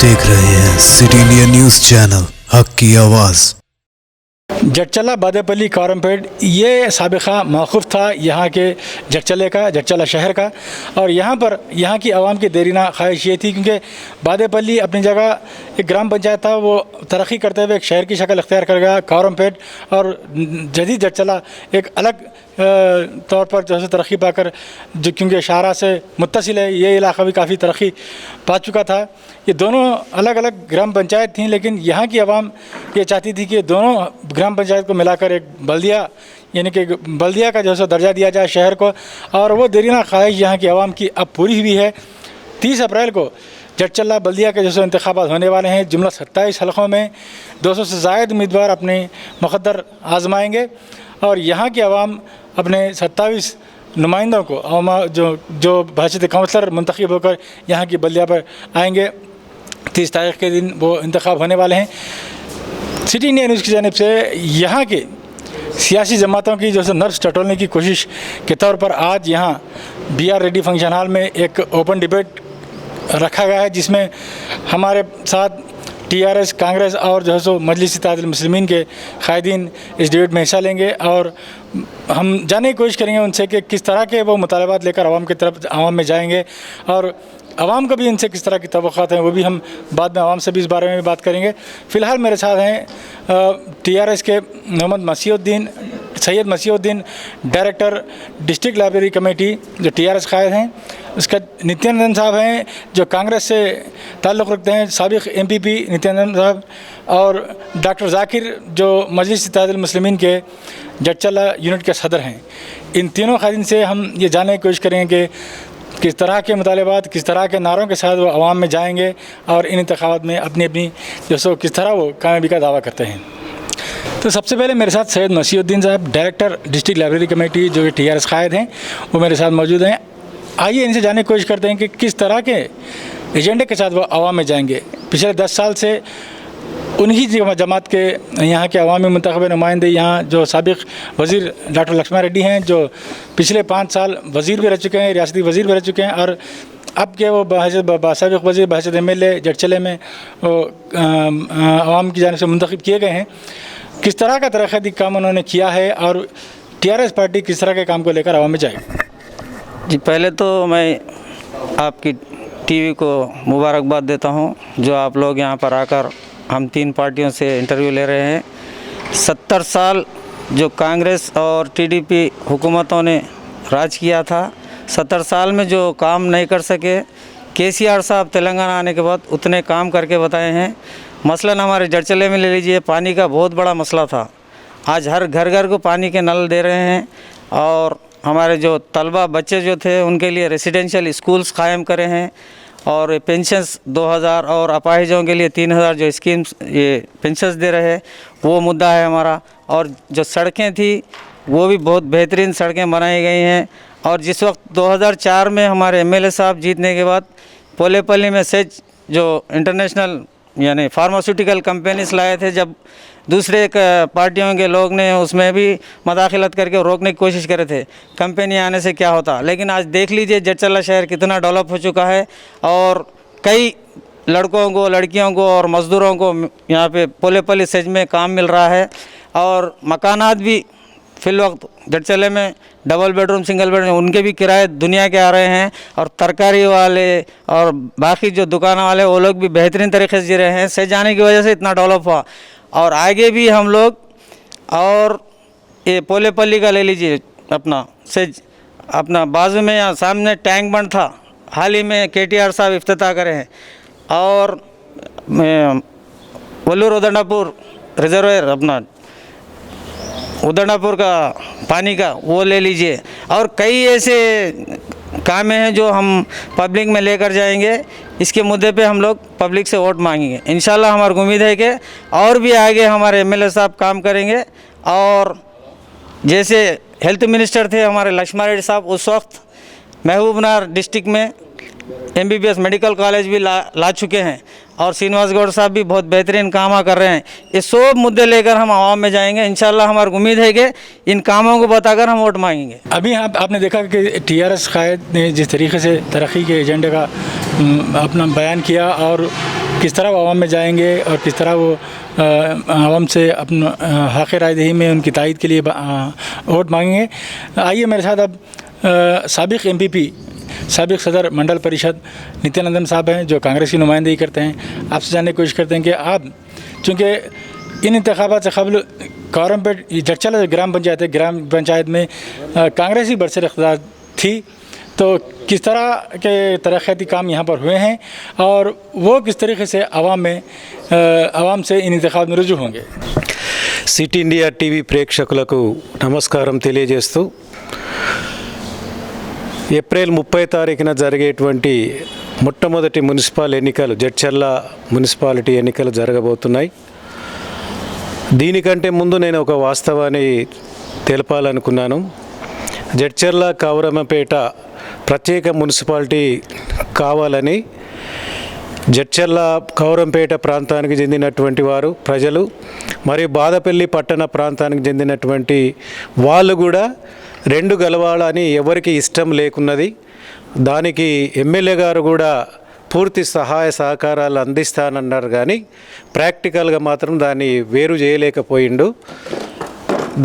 देख रहे हैं सिटी इंडिया न्यूज चैनल, हक की आवाज़। जटचला बादेपल्ली कॉरमपेट ये साबिक़ा मौक़ूफ़ था यहाँ के जटचले का, जटचला शहर का। और यहाँ पर यहाँ की आवाम की देरीना ख्वाहिश ये थी, क्योंकि बादेपल्ली अपनी जगह एक ग्राम पंचायत था, वो तरक्की करते हुए एक शहर की शक्ल अख्तियार कर गया। कॉरमपेट और जदीद जटचला एक अलग तौर पर जो है तरक्की पाकर, जो क्योंकि शाहरा से मुत्तसिल है, ये इलाका भी काफ़ी तरक्की पा चुका था। ये दोनों अलग अलग ग्राम पंचायत थीं, लेकिन यहाँ की आवाम ये चाहती थी कि दोनों ग्राम पंचायत को मिलाकर एक बल्दिया, यानी कि बल्दिया का जो है दर्जा दिया जाए शहर को। और वो देरीना ख्वाहिश यहाँ की आवाम की अब पूरी हुई है। 30 अप्रैल को जटचला बल्दिया के जो इंतखाबात होने वाले हैं। जुमला 27 हलकों में 200 से ज़ायद उम्मीदवार अपने मुक़द्दर आजमाएंगे और यहाँ की आवाम अपने 27 नुमाइंदों को जो बाशित काउंसलर मुंतखब होकर यहाँ की बल्दिया पर आएंगे। 30 तारीख़ के दिन वो इंतखाब होने वाले हैं। सिटी इंडिया न्यूज़ की जानिब से यहाँ के सियासी जमातों की जो है नर्व्स टटोलने की कोशिश के तौर पर आज यहाँ BR रेड्डी फंक्शन हॉल में एक ओपन डिबेट रखा गया है, जिसमें हमारे साथ TRS, कांग्रेस और जो है सो मजलिस इत्तेहादुल मुस्लिमीन के कायदीन इस डिबेट में हिस्सा लेंगे। और हम जानने की कोशिश करेंगे उनसे कि किस तरह के वो मुतालबात लेकर आवाम की तरफ आवाम में जाएंगे और आवाम को भी इनसे किस तरह की तवक्कुआत हैं, वो भी हम बाद में आवाम से भी इस बारे में भी बात करेंगे। फ़िलहाल मेरे साथ हैं TRS के Mohammed Syed Masihuddin, director district library committee जो TRS कायद हैं। उसका नित्यानंद साहब हैं जो कांग्रेस से ताल्लुक़ रखते हैं, साबिक़ MPP नित्यानंद साहब। और डॉक्टर ज़ाकिर जो मजलिस इत्तेहादुल मुस्लिमीन के जटचला यूनिट के सदर हैं। इन तीनों कायदीन से हम ये जानने की कोशिश करेंगे कि किस तरह के मुतालबात, किस तरह के नारों के साथ वो आवाम में जाएंगे और इन इंतखाबात में अपनी अपनी जो सो किस तरह वो कामयाबी का दावा करते हैं। तो सबसे पहले मेरे साथ सैयद मसीहुद्दीन साहब, डायरेक्टर डिस्ट्रिक्ट लाइब्रेरी कमेटी जो कि TRS कायद हैं, वो मेरे साथ मौजूद हैं। आइए इनसे जानने की कोशिश करते हैं कि किस तरह के एजेंडे के साथ वो आवाम में जाएंगे। पिछले 10 साल से उन्हीं जमात के यहाँ के अवामी मुंतखब नुमाइंदे, यहाँ जो साबिक़ वज़ीर डॉक्टर लक्ष्मण रेड्डी हैं, जो पिछले 5 साल वज़ीर भी रह चुके हैं, रियासती वज़ीर भी रह चुके हैं, और अब के वो साबिक़ वज़ीर बहसीत MLA जटचले में वो आवाम की जानिब से मुंतखब किए गए हैं। किस तरह का तरक्याती काम उन्होंने किया है और TRS पार्टी किस तरह के काम को लेकर आवाम में जाएगी? जी, पहले तो मैं आपकी TV को मुबारकबाद देता हूँ जो आप लोग यहाँ पर आकर हम 3 पार्टियों से इंटरव्यू ले रहे हैं। 70 साल जो कांग्रेस और TDP हुकूमतों ने राज किया था, 70 साल में जो काम नहीं कर सके, KCR साहब तेलंगाना आने के बाद उतने काम करके बताए हैं। मसलन हमारे जटचले में ले लीजिए, पानी का बहुत बड़ा मसला था। आज हर घर घर को पानी के नल दे रहे हैं और हमारे जो तलबा बच्चे जो थे उनके लिए रेसिडेंशियल स्कूल्स कायम करे हैं और पेंशन्स 2000 और अपाहिजों के लिए 3000 जो स्कीम्स ये पेंशन्स दे रहे हैं, वो मुद्दा है हमारा। और जो सड़कें थी वो भी बहुत बेहतरीन सड़कें बनाई गई हैं। और जिस वक्त 2004 में हमारे MLA साहब जीतने के बाद पोलेपल्ली में सेज जो इंटरनेशनल यानी फार्मास्यूटिकल कंपनीज लाए थे, जब दूसरे पार्टियों के लोग ने उसमें भी मदाखलत करके रोकने की कोशिश करे थे कंपनी आने से क्या होता। लेकिन आज देख लीजिए जटचला शहर कितना डेवलप हो चुका है और कई लड़कों को, लड़कियों को और मज़दूरों को यहाँ पे पोलेपल्ली सेज में काम मिल रहा है। और मकानात भी फिल वक्त जटचले में डबल बेडरूम, सिंगल बेडरूम, उनके भी किराए दुनिया के आ रहे हैं। और तरकारी वाले और बाकी जो दुकान वाले वो लोग भी बेहतरीन तरीके से जी रहे हैं। सेज जाने की वजह से इतना डेवलप हुआ और आगे भी हम लोग, और ये पोलेपल्ली का ले लीजिए अपना सेज, अपना बाजू में यहाँ सामने टैंक बंद था, हाल ही में KTR साहब इफ्तिताह करे हैं। और वल्लूर उदंडापुर रिजर्वायर, अपना उदंडापुर का पानी का वो ले लीजिए। और कई ऐसे काम हैं जो हम पब्लिक में लेकर जाएंगे। इसके मुद्दे पे हम लोग पब्लिक से वोट मांगेंगे। इंशाल्लाह हमारी उम्मीद है कि और भी आगे हमारे MLA साहब काम करेंगे। और जैसे हेल्थ मिनिस्टर थे हमारे लक्ष्मण रेड्डी साहब, उस वक्त महबूबनगर डिस्ट्रिक्ट में MBBS मेडिकल कॉलेज भी ला चुके हैं और श्रीनिवास गौड़ साहब भी बहुत बेहतरीन काम कर रहे हैं। ये सब मुद्दे लेकर हम आवाम में जाएंगे। इंशाल्लाह हमारी उम्मीद है कि इन कामों को बताकर हम वोट मांगेंगे। अभी आपने देखा कि TRS कायद ने जिस तरीके से तरक्की के एजेंडे का अपना बयान किया और किस तरह वो आवाम में जाएंगे और किस तरह वो आवाम से अपना हक़ राय दही में उनकी तायद के लिए वोट मांगेंगे। आइए मेरे साथ अब साबिक़ MPP साबिक़ सदर मंडल परिषद नित्यानंदन साहब हैं, जो कांग्रेस की नुमाइंदगी करते हैं। आपसे जानने की कोशिश करते हैं कि आप, चूँकि इन इंतखाबात से कबल कौरमपेट जटचला ग्राम पंचायत है, ग्राम पंचायत में कांग्रेसी बरसर इख्तियार थी, तो किस तरह के तरक्याती काम यहाँ पर हुए हैं और वो किस तरीके से आवाम से इन इंतखाब में रुजू होंगे। సిటీ ఇండియా టీవీ ప్రేక్షకులకు నమస్కారం తెలియజేస్తూ ఏప్రిల్ 30 తారీఖున జరిగేటువంటి మొట్టమొదటి మున్సిపల్ ఎన్నికలు జడ్చర్ల మున్సిపాలిటీ ఎన్నికలు జరగబోతున్నాయి। దీనికంటే ముందు నేను ఒక వాస్తవాన్ని తెలపాలనుకున్నాను। జడ్చర్ల కౌరమ్మపేట ప్రత్యేక మున్సిపాలిటీ కావాలని జడ్చర్ల కౌరంపేట ప్రాంతానికి చెందినటువంటి వారు ప్రజలు మరియు బాదపల్లి పట్టణ ప్రాంతానికి చెందినటువంటి వాళ్ళు కూడా రెండు గలవాలని ఎవరికి ఇష్టం లేకున్నది। దానికి ఎమ్మెల్యే గారు కూడా పూర్తి సహాయ సహకారాలు అందిస్తానన్నారు, కానీ ప్రాక్టికల్గా మాత్రం దాన్ని వేరు చేయలేకపోయిండు।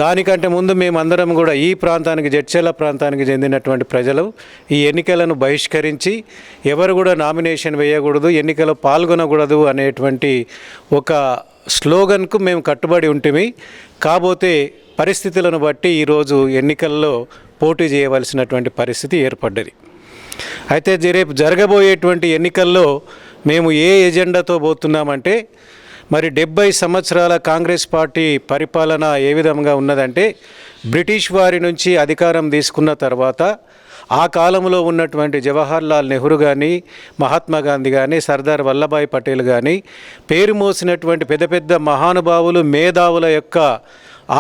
దానికంటే ముందు మేమందరం కూడా ఈ ప్రాంతానికి జడ్చర్ల ప్రాంతానికి చెందినటువంటి ప్రజలు ఈ ఎన్నికలను బహిష్కరించి ఎవరు కూడా నామినేషన్ వేయకూడదు, ఎన్నికల్లో పాల్గొనకూడదు అనేటువంటి ఒక స్లోగన్కు మేము కట్టుబడి ఉంటిమి। కాకపోతే పరిస్థితులను బట్టి ఈరోజు ఎన్నికల్లో పోటీ చేయవలసినటువంటి పరిస్థితి ఏర్పడ్డది। అయితే రేపు జరగబోయేటువంటి ఎన్నికల్లో మేము ఏ ఎజెండాతో పోతున్నామంటే, మరి 70 సంవత్సరాల కాంగ్రెస్ పార్టీ పరిపాలన ఏ విధంగా ఉన్నదంటే, బ్రిటిష్ వారి నుంచి అధికారం తీసుకున్న తర్వాత ఆ కాలంలో ఉన్నటువంటి జవహర్లాల్ నెహ్రూ కానీ, మహాత్మా గాంధీ కానీ, సర్దార్ వల్లభాయ్ పటేల్ కానీ, పేరు మోసినటువంటి పెద్ద పెద్ద మహానుభావులు మేధావుల యొక్క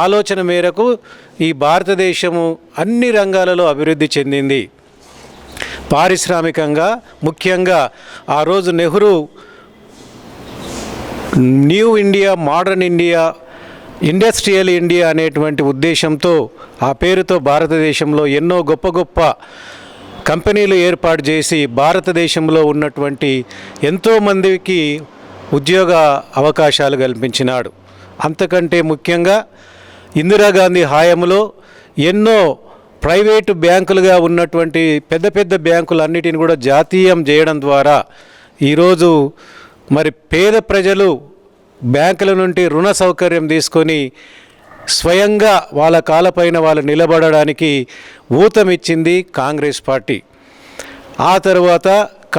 ఆలోచన మేరకు ఈ భారతదేశము అన్ని రంగాలలో అభివృద్ధి చెందింది। పారిశ్రామికంగా ముఖ్యంగా ఆ రోజు Nehru new India, modern India, industrial India అనేటువంటి ఉద్దేశంతో ఆ పేరుతో భారతదేశంలో ఎన్నో గొప్ప గొప్ప కంపెనీలు ఏర్పాటు చేసి భారతదేశంలో ఉన్నటువంటి ఎంతోమందికి ఉద్యోగ అవకాశాలు కల్పించినాడు। అంతకంటే ముఖ్యంగా ఇందిరాగాంధీ హయాంలో ఎన్నో ప్రైవేటు బ్యాంకులుగా ఉన్నటువంటి పెద్ద పెద్ద బ్యాంకులన్నిటిని కూడా జాతీయం చేయడం ద్వారా ఈరోజు మరి పేద ప్రజలు బ్యాంకుల నుండి రుణ సౌకర్యం తీసుకొని స్వయంగా వాళ్ళ కాళ్ళపైన వాళ్ళు నిలబడడానికి ఊతమిచ్చింది కాంగ్రెస్ పార్టీ। ఆ తర్వాత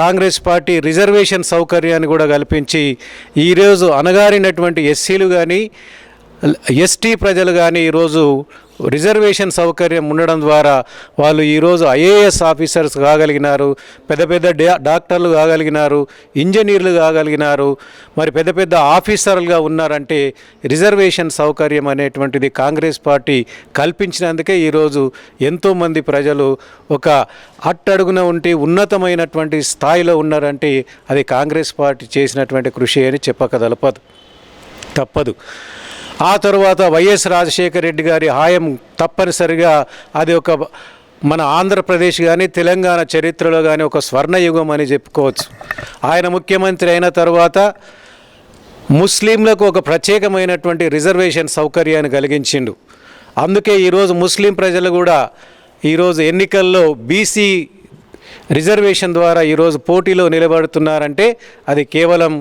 కాంగ్రెస్ పార్టీ రిజర్వేషన్ సౌకర్యాన్ని కూడా కల్పించి ఈరోజు అణగారినటువంటి ఎస్సీలు కానీ ఎస్టీ ప్రజలు కానీ ఈరోజు రిజర్వేషన్ సౌకర్యం ఉండడం ద్వారా వాళ్ళు ఈరోజు IAS ఆఫీసర్స్ కాగలిగినారు, పెద్ద పెద్ద డాక్టర్లు కాగలిగినారు, ఇంజనీర్లు కాగలిగినారు, మరి పెద్ద పెద్ద ఆఫీసర్లుగా ఉన్నారంటే రిజర్వేషన్ సౌకర్యం అనేటువంటిది కాంగ్రెస్ పార్టీ కల్పించినందుకే ఈరోజు ఎంతోమంది ప్రజలు ఒక అట్టడుగున ఉండి ఉన్నతమైనటువంటి స్థాయిలో ఉన్నారంటే అది కాంగ్రెస్ పార్టీ చేసినటువంటి కృషి అని చెప్పక తప్పదు। ఆ తర్వాత వైఎస్ రాజశేఖర రెడ్డి గారి హాయం తప్పనిసరిగా అది ఒక మన ఆంధ్రప్రదేశ్ కానీ తెలంగాణ చరిత్రలో కానీ ఒక స్వర్ణయుగం అని చెప్పుకోవచ్చు। ఆయన ముఖ్యమంత్రి అయిన తర్వాత ముస్లింలకు ఒక ప్రత్యేకమైనటువంటి రిజర్వేషన్ సౌకర్యాన్ని కలిగించిండు। అందుకే ఈరోజు ముస్లిం ప్రజలు కూడా ఈరోజు ఎన్నికల్లో బీసీ రిజర్వేషన్ ద్వారా ఈరోజు పోటీలో నిలబడుతున్నారంటే అది కేవలం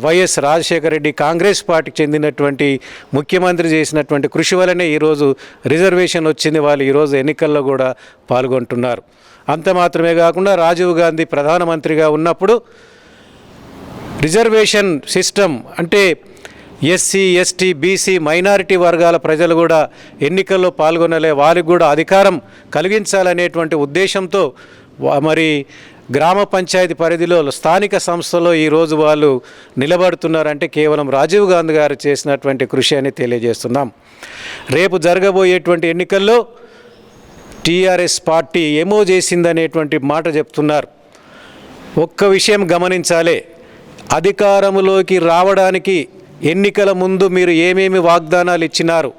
వైఎస్ రాజశేఖర రెడ్డి కాంగ్రెస్ పార్టీకి చెందినటువంటి ముఖ్యమంత్రి చేసినటువంటి కృషి వల్లనే ఈరోజు రిజర్వేషన్ వచ్చింది, వాళ్ళు ఈరోజు ఎన్నికల్లో కూడా పాల్గొంటున్నారు। అంత మాత్రమే కాకుండా రాజీవ్ గాంధీ ప్రధానమంత్రిగా ఉన్నప్పుడు రిజర్వేషన్ సిస్టమ్ అంటే ఎస్సీ, ఎస్టీ, బీసీ, మైనారిటీ వర్గాల ప్రజలు కూడా ఎన్నికల్లో పాల్గొనలే, వారికి కూడా అధికారం కలిగించాలనేటువంటి ఉద్దేశంతో మరి గ్రామ పంచాయతీ పరిధిలో స్థానిక సంస్థలో ఈరోజు వాళ్ళు నిలబడుతున్నారంటే కేవలం రాజీవ్ గాంధీ గారు చేసినటువంటి కృషి అని తెలియజేస్తున్నాం। రేపు జరగబోయేటువంటి ఎన్నికల్లో టీఆర్ఎస్ పార్టీ ఏమో చేసిందనేటువంటి మాట చెప్తున్నారు। ఒక్క విషయం గమనించాలి, అధికారంలోకి రావడానికి ఎన్నికల ముందు మీరు ఏమేమి వాగ్దానాలు ఇచ్చినారు,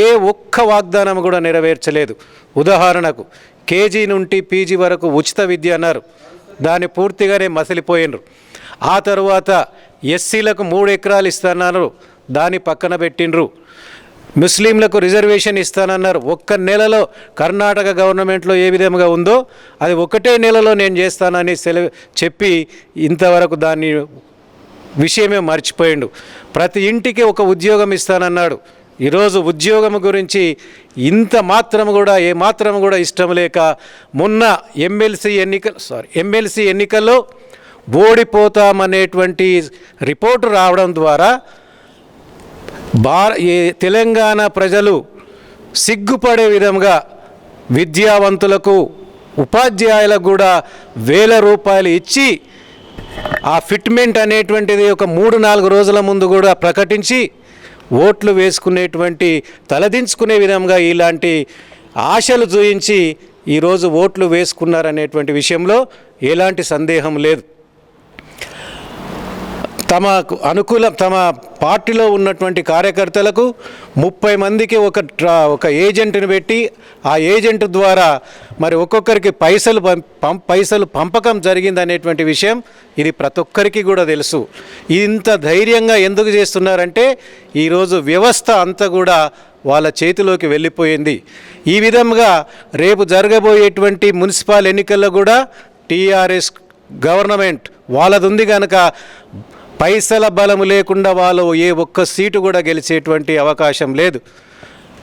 ఏ ఒక్క వాగ్దానం కూడా నెరవేర్చలేదు। ఉదాహరణకు కేజీ నుండి పీజీ వరకు ఉచిత విద్య అన్నారు, దాన్ని పూర్తిగానే మసిలిపోయినరు। ఆ తర్వాత ఎస్సీలకు 3 ఎకరాలు ఇస్తున్నారు, దాన్ని పక్కన పెట్టిండ్రు. ముస్లింలకు రిజర్వేషన్ ఇస్తానన్నారు. ఒక్క నెలలో కర్ణాటక గవర్నమెంట్లో ఏ విధంగా ఉందో అది ఒకటే నెలలో నేను చేస్తానని చెప్పి ఇంతవరకు దాన్ని విషయమే మర్చిపోయిండు. ప్రతి ఇంటికి ఒక ఉద్యోగం ఇస్తానన్నాడు. ఈరోజు ఉద్యోగం గురించి ఇంత మాత్రం కూడా ఏ మాత్రం కూడా ఇష్టం లేక మొన్న ఎమ్మెల్సీ ఎన్నికల్లో ఓడిపోతామనేటువంటి రిపోర్టు రావడం ద్వారా తెలంగాణ ప్రజలు సిగ్గుపడే విధంగా విద్యావంతులకు ఉపాధ్యాయులకు కూడా ₹1000 ఇచ్చి ఆ ఫిట్మెంట్ అనేటువంటిది ఒక 3-4 రోజుల ముందు కూడా ప్రకటించి ఓట్లు వేసుకునేటువంటి తలదించుకునే విధంగా ఇలాంటి ఆశలు చూయించి ఈరోజు ఓట్లు వేసుకున్నారనేటువంటి విషయంలో ఎలాంటి సందేహం లేదు. తమ పార్టీలో ఉన్నటువంటి కార్యకర్తలకు 30 మందికి ఒక ఏజెంట్ని పెట్టి ఆ ఏజెంట్ ద్వారా మరి ఒక్కొక్కరికి పైసలు పంపకం జరిగిందనేటువంటి విషయం ఇది ప్రతి ఒక్కరికి కూడా తెలుసు. ఇంత ధైర్యంగా ఎందుకు చేస్తున్నారంటే ఈరోజు వ్యవస్థ అంతా కూడా వాళ్ళ చేతిలోకి వెళ్ళిపోయింది. ఈ విధంగా రేపు జరగబోయేటువంటి మున్సిపల్ ఎన్నికల్లో కూడా టీఆర్ఎస్ గవర్నమెంట్ వాళ్ళది ఉంది కనుక పైసల బలము లేకుండా వాళ్ళు ఏ ఒక్క సీటు కూడా గెలిచేటువంటి అవకాశం లేదు.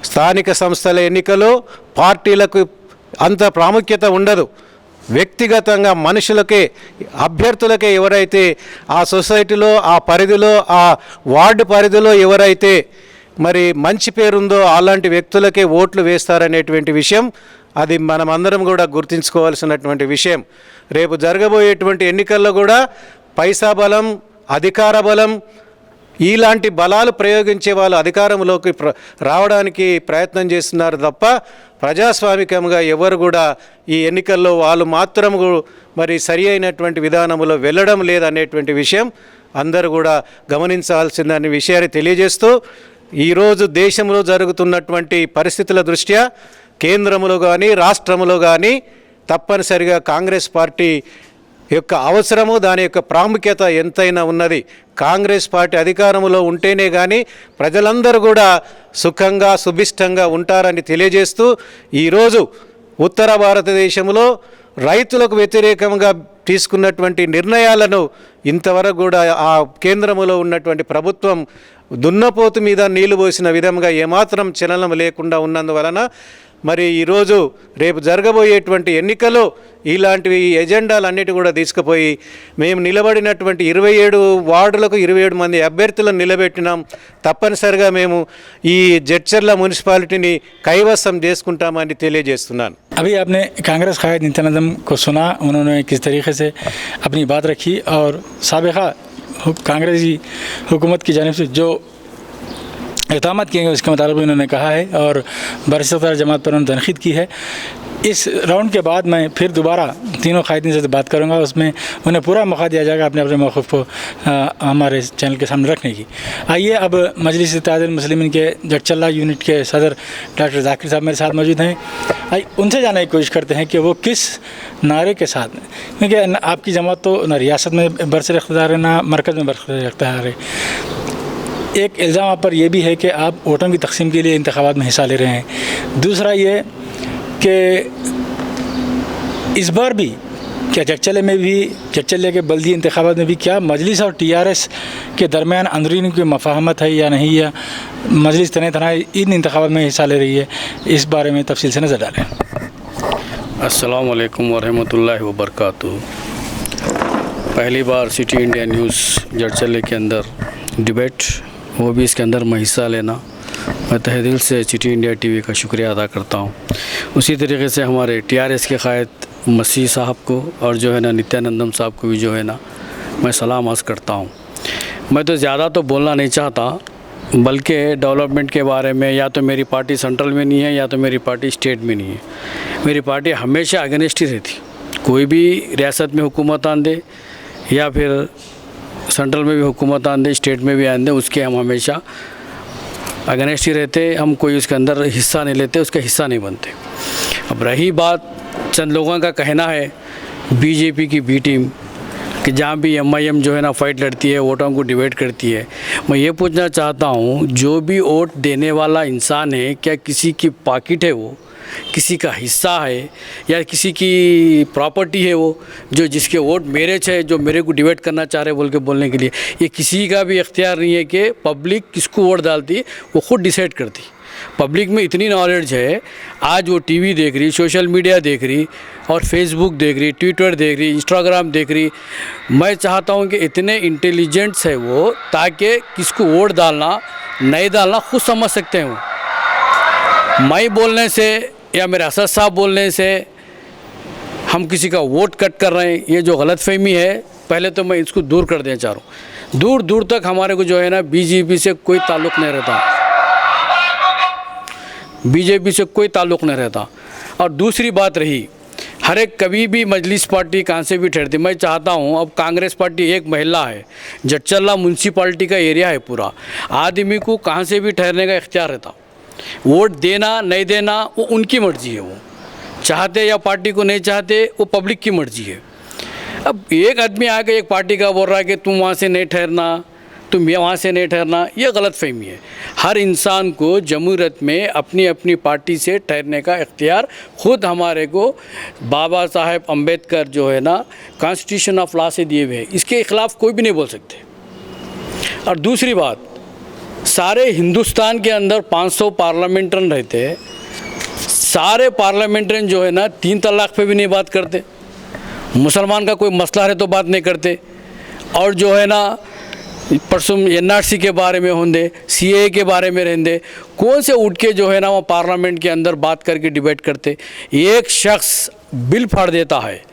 స్థానిక సంస్థల ఎన్నికలో పార్టీలకు అంత ప్రాముఖ్యత ఉండదు. వ్యక్తిగతంగా మనుషులకే, అభ్యర్థులకే ఎవరైతే ఆ సొసైటీలో, ఆ పరిధిలో, ఆ వార్డు పరిధిలో ఎవరైతే మరి మంచి పేరుందో అలాంటి వ్యక్తులకే ఓట్లు వేస్తారనేటువంటి విషయం అది మనమందరం కూడా గుర్తుంచుకోవాల్సినటువంటి విషయం. రేపు జరగబోయేటువంటి ఎన్నికల్లో కూడా పైసా బలం, అధికార బలం ఇలాంటి బలాలు ప్రయోగించే వాళ్ళు అధికారంలోకి రావడానికి ప్రయత్నం చేస్తున్నారు తప్ప ప్రజాస్వామికంగా ఎవరు కూడా ఈ ఎన్నికల్లో వాళ్ళు మాత్రం మరి సరి అయినటువంటి విధానంలో వెళ్ళడం లేదనేటువంటి విషయం అందరూ కూడా గమనించాల్సిందనే విషయాన్ని తెలియజేస్తూ ఈరోజు దేశంలో జరుగుతున్నటువంటి పరిస్థితుల దృష్ట్యా కేంద్రంలో కానీ రాష్ట్రంలో కానీ తప్పనిసరిగా కాంగ్రెస్ పార్టీ యొక్క అవసరము, దాని యొక్క ప్రాముఖ్యత ఎంతైనా ఉన్నది. కాంగ్రెస్ పార్టీ అధికారంలో ఉంటేనే కానీ ప్రజలందరూ కూడా సుఖంగా సుభిష్టంగా ఉంటారని తెలియజేస్తూ ఈరోజు ఉత్తర భారతదేశంలో రైతులకు వ్యతిరేకంగా తీసుకున్నటువంటి నిర్ణయాలను ఇంతవరకు కూడా ఆ కేంద్రంలో ఉన్నటువంటి ప్రభుత్వం దున్నపోతు మీద నీళ్లు పోసిన విధంగా ఏమాత్రం చలనం లేకుండా ఉన్నందువలన మరి ఈరోజు రేపు జరగబోయేటువంటి ఎన్నికల్లో ఇలాంటివి ఎజెండాలన్నిటి కూడా తీసుకుపోయి మేము నిలబడినటువంటి 27 వార్డులకు 27 మంది అభ్యర్థులను నిలబెట్టినాం. తప్పనిసరిగా మేము ఈ జడ్చర్ల మున్సిపాలిటీని కైవసం చేసుకుంటామని తెలియజేస్తున్నాను. अभी आपने कांग्रेस कायद नित्यानंदम को सुना, उन्होंने किस तरीके से अपनी बात रखी और साबिक़ा कांग्रेसी हुकूमत की जानिब से जो इक़दाम किए गए उसके मुताबिक उन्होंने कहा है और बरसदार जमात पर उन्होंने तनक़ीद की है. इस राउंड के बाद मैं फिर दोबारा तीनों कायदीन से बात करूंगा, उसमें उन्हें पूरा मौका दिया जाएगा अपने अपने मौक़िफ़ को हमारे चैनल के सामने रखने की. आइए अब मजलिस इत्तेहादुल मुस्लिमीन के जटचल्ला यूनिट के सदर डॉक्टर ज़ाकिर साहब मेरे साथ मौजूद हैं. आइए उनसे जानने की कोशिश करते हैं कि वो किस नारे के साथ, क्योंकि आपकी जमात तो न रियासत में बरसर इख्तियार है ना मरकज़ में बरसर इख्तियार है. एक इल्ज़ाम आप पर यह भी है कि आप वोटों की तकसीम के लिए इंतखाबात में हिस्सा ले रहे हैं. दूसरा ये कि इस बार भी क्या जटचल्ले के बल्दी इंतखाबात में भी क्या मजलिस और टीआरएस के दरमियान अंदरूनी की मफाहमत है या नहीं, या मजलिस तने इन इंतखाबात में हिस्सा ले रही है, इस बारे में तफसील से नज़र डालें. अस्सलाम वालेकुम वरहमतुल्लाहि वबरकातुहू. पहली बार सिटी इंडिया न्यूज़ जटचल्ले के अंदर डिबेट, वो भी इसके अंदर मैं हिस्सा लेना, मैं तहे दिल से सिटी इंडिया टीवी का शुक्रिया अदा करता हूँ. उसी तरीके से हमारे टीआरएस के कायद मसीह साहब को और जो है ना नित्यानंदम साहब को भी जो है ना मैं सलाम अर्ज़ करता हूँ. मैं तो ज़्यादा तो बोलना नहीं चाहता, बल्कि डेवलपमेंट के बारे में या तो मेरी पार्टी सेंट्रल में नहीं है या तो मेरी पार्टी स्टेट में नहीं है. मेरी पार्टी हमेशा अगेंस्ट ही रहती. कोई भी रियासत में हुकूमत आन दे या फिर सेंट्रल में भी हुकूमत आन दे, स्टेट में भी आन दे, उसके हम हमेशा अगेंस्ट ही रहते. हम कोई उसके अंदर हिस्सा नहीं लेते, उसका हिस्सा नहीं बनते. अब रही बात चंद लोगों का कहना है बीजेपी की बी टीम कि कि जहाँ भी एमआईएम जो है ना फाइट लड़ती है, वोटों को डिवाइड करती है। मैं ये पूछना चाहता हूँ, जो भी वोट देने वाला इंसान है, क्या किसी की पॉकेट है वो, किसी का हिस्सा है या किसी की प्रॉपर्टी है वो, जो जिसके वोट मेरे है, जो मेरे को डिवाइड करना चाह रहे बोल के बोलने के लिए? ये किसी का भी इख्तियार नहीं है कि पब्लिक किसको वोट डालती है, वो खुद डिसाइड करती। पब्लिक में इतनी नॉलेज है, आज वो टीवी देख रही, सोशल मीडिया देख रही और फेसबुक देख रही, ट्विटर देख रही, इंस्टाग्राम देख रही। मैं चाहता हूँ कि इतने इंटेलिजेंट्स है वो, ताकि किसको वोट डालना नहीं डालना खुद समझ सकते हैं वो। मैं बोलने से या मेरे असद साहब बोलने से हम किसी का वोट कट कर रहे हैं, ये जो गलतफहमी है, पहले तो मैं इसको दूर कर देना चाह रहा हूँ। दूर दूर तक हमारे को जो है ना बीजेपी से कोई ताल्लुक़ नहीं रहता, बीजेपी से कोई ताल्लुक़ नहीं रहता। और दूसरी बात रही, हर एक कभी भी मजलिस पार्टी कहाँ से भी ठहरती। मैं चाहता हूँ, अब कांग्रेस पार्टी एक महिला है, जटचल्ला म्यूनसिपाल्टी का एरिया है पूरा, आदमी को कहाँ से भी ठहरने का इख्तियार रहता। वोट देना नहीं देना वो उनकी मर्ज़ी है, वो चाहते या पार्टी को नहीं चाहते वो पब्लिक की मर्ज़ी है। अब एक आदमी आके एक पार्टी का बोल रहा है कि तुम वहाँ से नहीं ठहरना, तुम वहाँ से नहीं ठहरना, ये गलतफहमी है। हर इंसान को जमहूरियत में अपनी अपनी पार्टी से ठहरने का इख्तियार खुद हमारे को बाबा साहेब अम्बेडकर जो है ना कॉन्स्टिट्यूशन ऑफ लॉ से दिए हुए हैं, इसके ख़िलाफ़ कोई भी नहीं बोल सकते। और दूसरी बात, सारे हिंदुस्तान के अंदर 500 पार्लियामेंटरियन रहते हैं, सारे पार्लियामेंटरियन जो है ना 3 तलाक़ पे भी नहीं बात करते, मुसलमान का कोई मसला है तो बात नहीं करते, और जो है ना परसों एनआरसी के बारे में होंगे, सीएए के बारे में रहेंगे, कौन से उठ के जो है ना वो पार्लियामेंट के अंदर बात करके डिबेट करते। एक शख्स बिल फाड़ देता है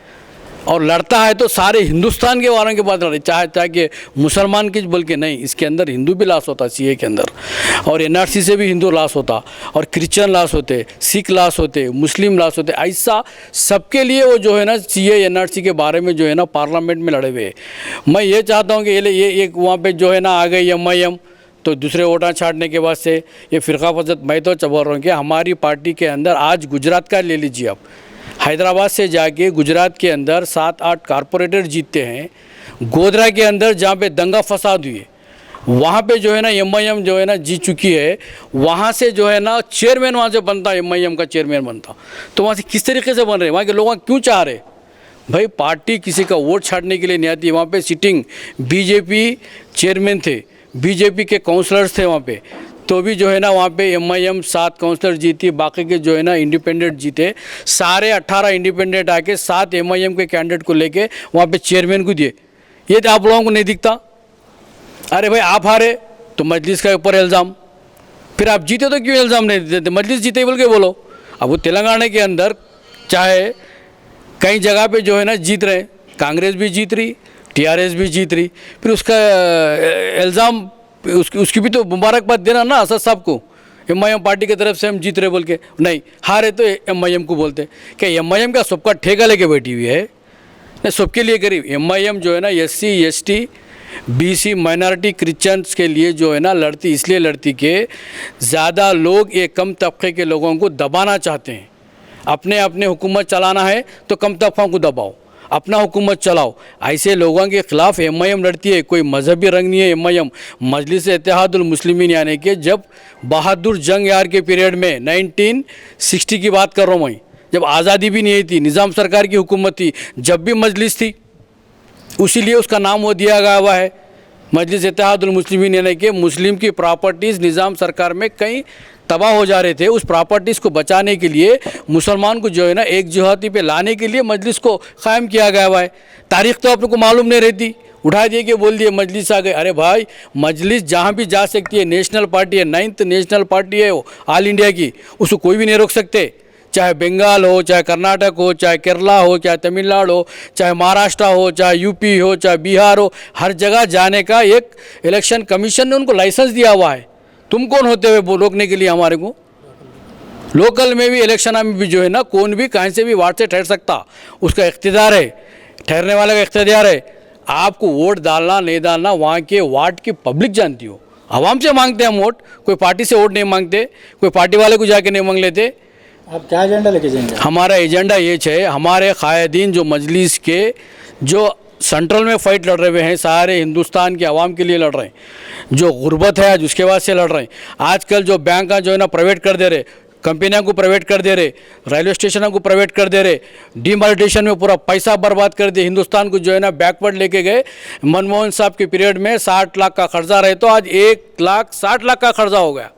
और लड़ता है तो सारे हिंदुस्तान के वालों के बात लड़े, चाहे कि मुसलमान की बोल के नहीं, इसके अंदर हिंदू भी लॉस होता सीए के अंदर, और एनआरसी से भी हिंदू लॉस होता, और क्रिश्चियन लॉस होते, सिख लॉस होते, मुस्लिम लॉस होते। ऐसा सबके लिए वो जो है ना सीए एनआरसी के बारे में जो है ना पार्लियामेंट में लड़े हुए। मैं ये चाहता हूँ कि ये एक वहाँ पर जो है ना आ गई एमआईएम, तो दूसरे वोटा छाड़ने के बाद से ये फ़िरका फजत। मैं तो बोल रहा हूँ कि हमारी पार्टी के अंदर आज गुजरात का ले लीजिए आप, हैदराबाद से जाके गुजरात के अंदर 7-8 कारपोरेटर जीतते हैं। गोधरा के अंदर जहाँ पे दंगा फसाद हुए, वहाँ पे जो है ना एमआईएम जो है ना जीत चुकी है, वहाँ से जो है ना चेयरमैन वहाँ से बनता, एमआईएम का चेयरमैन बनता। तो वहाँ से किस तरीके से बन रहे, वहाँ के लोग क्यों चाह रहे? भाई पार्टी किसी का वोट छाड़ने के लिए नहीं आती। वहाँ पे सिटिंग बीजेपी चेयरमैन थे, बीजेपी के काउंसलर्स थे वहाँ पे, तो भी जो है ना वहाँ पे एमआईएम 7 काउंसलर जीती, बाकी के जो है ना इंडिपेंडेंट जीते। सारे 18 इंडिपेंडेंट आके 7 एमआईएम के कैंडिडेट को लेके वहाँ पे चेयरमैन को दिए। ये तो आप लोगों को नहीं दिखता। अरे भाई आप हारे तो मजलिस का ऊपर इल्ज़ाम, फिर आप जीते तो क्यों इल्ज़ाम नहीं देते? मजलिस जीते बोल के बोलो। अब वो तेलंगाना के अंदर चाहे कई जगह पे जो है ना जीत रहे, कांग्रेस भी जीत रही, टीआरएस भी जीत रही, फिर उसका इल्ज़ाम उसकी भी तो मुबारकबाद देना ना असद साहब को, एमआईएम पार्टी की तरफ से हम जीत रहे बोल के। नहीं, हारे तो एमआईएम को बोलते। क्या एमआईएम का सबका ठेका लेके बैठी हुई है? नहीं, सबके लिए करीब एमआईएम जो है ना SC ST BC minority Christians के लिए जो है ना लड़ती, इसलिए लड़ती कि ज़्यादा लोग ये कम तबके के लोगों को दबाना चाहते हैं। अपने अपने हुकूमत चलाना है तो कम तबकों को दबाओ, अपना हुकूमत चलाओ। ऐसे लोगों के ख़िलाफ़ एमआईएम लड़ती है। कोई मजहबी रंग नहीं है एमआईएम। मजलिस इत्तेहादुल मुस्लिमीन यानी कि जब बहादुर जंग यार के पीरियड में 1960 की बात कर रहा हूँ मैं, जब आज़ादी भी नहीं थी, निज़ाम सरकार की हुकूमत थी, जब भी मजलिस थी, उसीलिए उसका नाम वो दिया गया हुआ है मजलिस इत्तेहादुल मुस्लिमीन, यानी कि मुस्लिम की प्रॉपर्टीज़ निज़ाम सरकार में कई तबाह हो जा रहे थे। उस प्रॉपर्टीज़ को बचाने के लिए, मुसलमान को जो है ना एक जिहादी पे लाने के लिए मजलिस को क़ायम किया गया हुआ है। तारीख़ तो आपको मालूम नहीं रहती, उठा दिए कि बोल दिए मजलिस आ गए। अरे भाई, मजलिस जहाँ भी जा सकती है, नेशनल पार्टी है, 9th नेशनल पार्टी है वो ऑल इंडिया की, उसको कोई भी नहीं रोक सकते। चाहे बंगाल हो, चाहे कर्नाटक हो, चाहे केरला हो, चाहे तमिलनाडु हो, चाहे महाराष्ट्र हो, चाहे यूपी हो, चाहे बिहार हो, हर जगह जाने का एक इलेक्शन कमीशन ने उनको लाइसेंस दिया हुआ है। तुम कौन होते हुए वो रोकने के लिए हमारे को? लोकल में भी इलेक्शन में भी जो है ना कौन भी कहीं से भी वार्ड से ठहर सकता, उसका इख्तियार है, ठहरने वाले का इख्तियार है। आपको वोट डालना नहीं डालना वहाँ के वार्ड की पब्लिक जानती हो। आवाम से मांगते हम वोट, कोई पार्टी से वोट नहीं मांगते, कोई पार्टी वाले को जाके नहीं मांग लेते। आप क्या एजेंडा लेके जाएंगे? हमारा एजेंडा ये है, हमारे कायदीन जो मजलिस के जो सेंट्रल में फाइट लड़ रहे हुए हैं, सारे हिंदुस्तान के आवाम के लिए लड़ रहे हैं। जो गुर्बत है आज उसके बाद से लड़ रहे हैं। आजकल जो बैंक का जो है ना प्राइवेट कर दे रहे, कंपनियों को प्राइवेट कर दे रहे, रेलवे स्टेशनों को प्राइवेट कर दे रहे, डिमोनेटाइजेशन में पूरा पैसा बर्बाद कर दिए, हिंदुस्तान को जो है ना बैकवर्ड लेके गए। मनमोहन साहब के पीरियड में 60 लाख का कर्जा रहे तो आज 1,60,00,000 का कर्जा हो गया।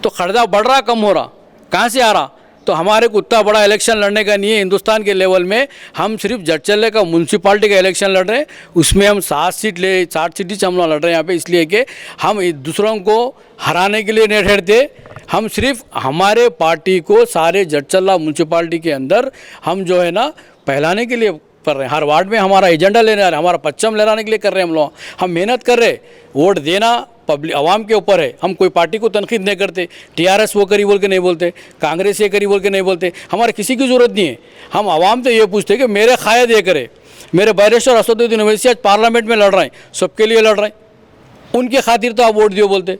तो कर्जा बढ़ रहा कम हो रहा, कहाँ से आ रहा? तो हमारे को उतना बड़ा इलेक्शन लड़ने का नहीं है हिंदुस्तान के लेवल में। हम सिर्फ जड़चल्ले का म्यूनसिपाल्टी का इलेक्शन लड़ रहे हैं, उसमें हम 60 सीट हम लोग लड़ रहे हैं यहाँ पे, इसलिए कि हम दूसरों को हराने के लिए नहीं ठहरते। हम सिर्फ हमारे पार्टी को सारे जड़चल्ला म्यूनसिपाल्टी के अंदर हम जो है ना फैलाने के लिए कर रहे हैं। हर वार्ड में हमारा एजेंडा लेने आ रहे हैं, हमारा परचम लहराने के लिए कर रहे हैं हम लोग। हम मेहनत कर रहे, वोट देना पब्लिक आवाम के ऊपर है। हम कोई पार्टी को तनकीद नहीं करते, टीआरएस वो करी बोल के नहीं बोलते, कांग्रेस ये करी बोल के नहीं बोलते। हमारे किसी की ज़रूरत नहीं है। हम आवाम से ये पूछते हैं कि मेरे कायद ये करे। मेरे बैरिस्टर असदुद्दीन ओवैसी आज पार्लियामेंट में लड़ रहे हैं, सबके लिए लड़ रहे हैं, उनके खातिर तो आप वोट दियो बोलते।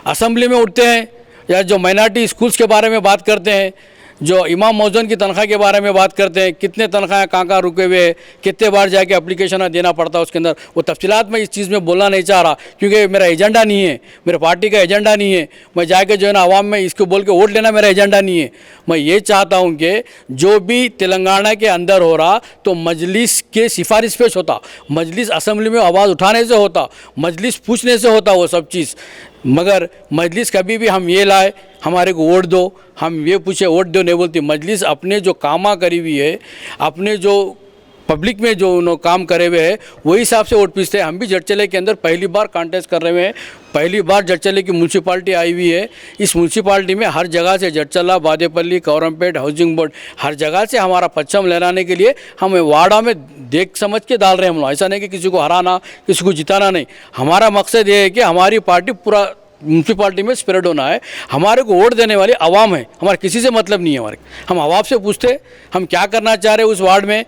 असेंबली में उठते हैं या जो माइनॉरिटी स्कूल्स के बारे में बात करते हैं, जो इमाम मौजून की तनख्वाह के बारे में बात करते हैं, कितने तनख्वाहें कहाँ रुके हुए हैं, कितने बार जाके एप्लीकेशन देना पड़ता है उसके अंदर, वो तफसीलात में इस चीज़ में बोलना नहीं चाह रहा क्योंकि मेरा एजेंडा नहीं है, मेरे पार्टी का एजेंडा नहीं है। मैं जाके जो है ना आवाम में इसको बोल के वोट लेना मेरा एजेंडा नहीं है। मैं ये चाहता हूँ कि जो भी तेलंगाना के अंदर हो रहा तो मजलिस के सिफारिश पेश होता, मजलिस असेंबली में आवाज़ उठाने से होता, मजलिस पूछने से होता वो सब चीज़। मगर मजलिस कभी भी हम ये लाए हमारे को वोट दो, हम ये पूछे वोट दो नहीं बोलती। मजलिस अपने जो कामा करी हुई है, अपने जो पब्लिक में जो उन्होंने काम करे हुए हैं वही हिसाब से वोट पूछते हैं। हम भी जड़चल्ले के अंदर पहली बार कॉन्टेस्ट कर रहे हैं, पहली बार जड़चल्ले की म्यूनसिपाल्टी आई हुई है। इस म्यूनसिपाल्टी में हर जगह से जड़चल्ला, बादेपल्ली, कौरमपेट, हाउसिंग बोर्ड, हर जगह से हमारा परचम लहराने के लिए हम वार्डा में देख समझ के डाल रहे हैं हम लोग। ऐसा नहीं कि किसी को हराना, किसी को जिताना नहीं। हमारा मकसद ये है कि हमारी पार्टी पूरा म्यूनसिपाल्टी में स्प्रेड होना है। हमारे को वोट देने वाली आवाम है, हमारे किसी से मतलब नहीं है हमारे। हम आवाम से पूछते हम क्या करना चाह रहे हैं उस वार्ड में।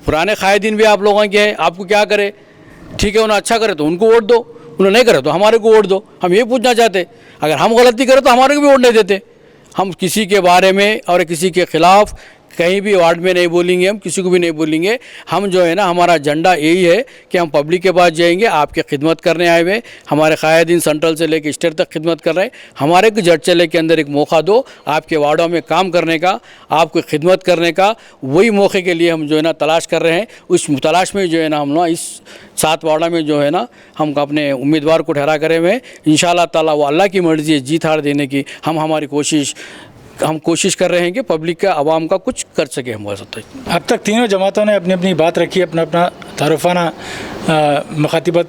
पुराने कायदीन भी आप लोगों के हैं, आपको क्या करे, ठीक है उन्हें अच्छा करे तो उनको वोट दो, उन्हें नहीं करे तो हमारे को वोट दो। हम ये पूछना चाहते, अगर हम गलती करें तो हमारे को भी वोट नहीं देते। हम किसी के बारे में और किसी के ख़िलाफ़ कहीं भी वार्ड में नहीं बोलेंगे, हम किसी को भी नहीं बोलेंगे। हम जो है ना हमारा एजेंडा यही है कि हम पब्लिक के पास जाएंगे, आपके खिदमत करने आए हुए। हमारे कायदीन सेंट्रल से लेकर स्टेट तक खिदमत कर रहे हैं। हमारे को जड़चल्ले के अंदर एक मौका दो आपके वार्डों में काम करने का, आपको खिदमत करने का। वही मौके के लिए हम जो है ना तलाश कर रहे हैं। उस तलाश में जो है ना हम लोग इस 7 वार्डा में जो है ना हम अपने उम्मीदवार को ठहरा करे हुए हैं। इंशाअल्लाह ताला वो अल्लाह की मर्ज़ी है जीत हार देने की। हमारी कोशिश कर रहे हैं कि पब्लिक का आवाम का कुछ कर सके हमारे साथ। अब तक तीनों जमातों ने अपनी अपनी बात रखी, अपना अपना तारुफाना मुखातिबत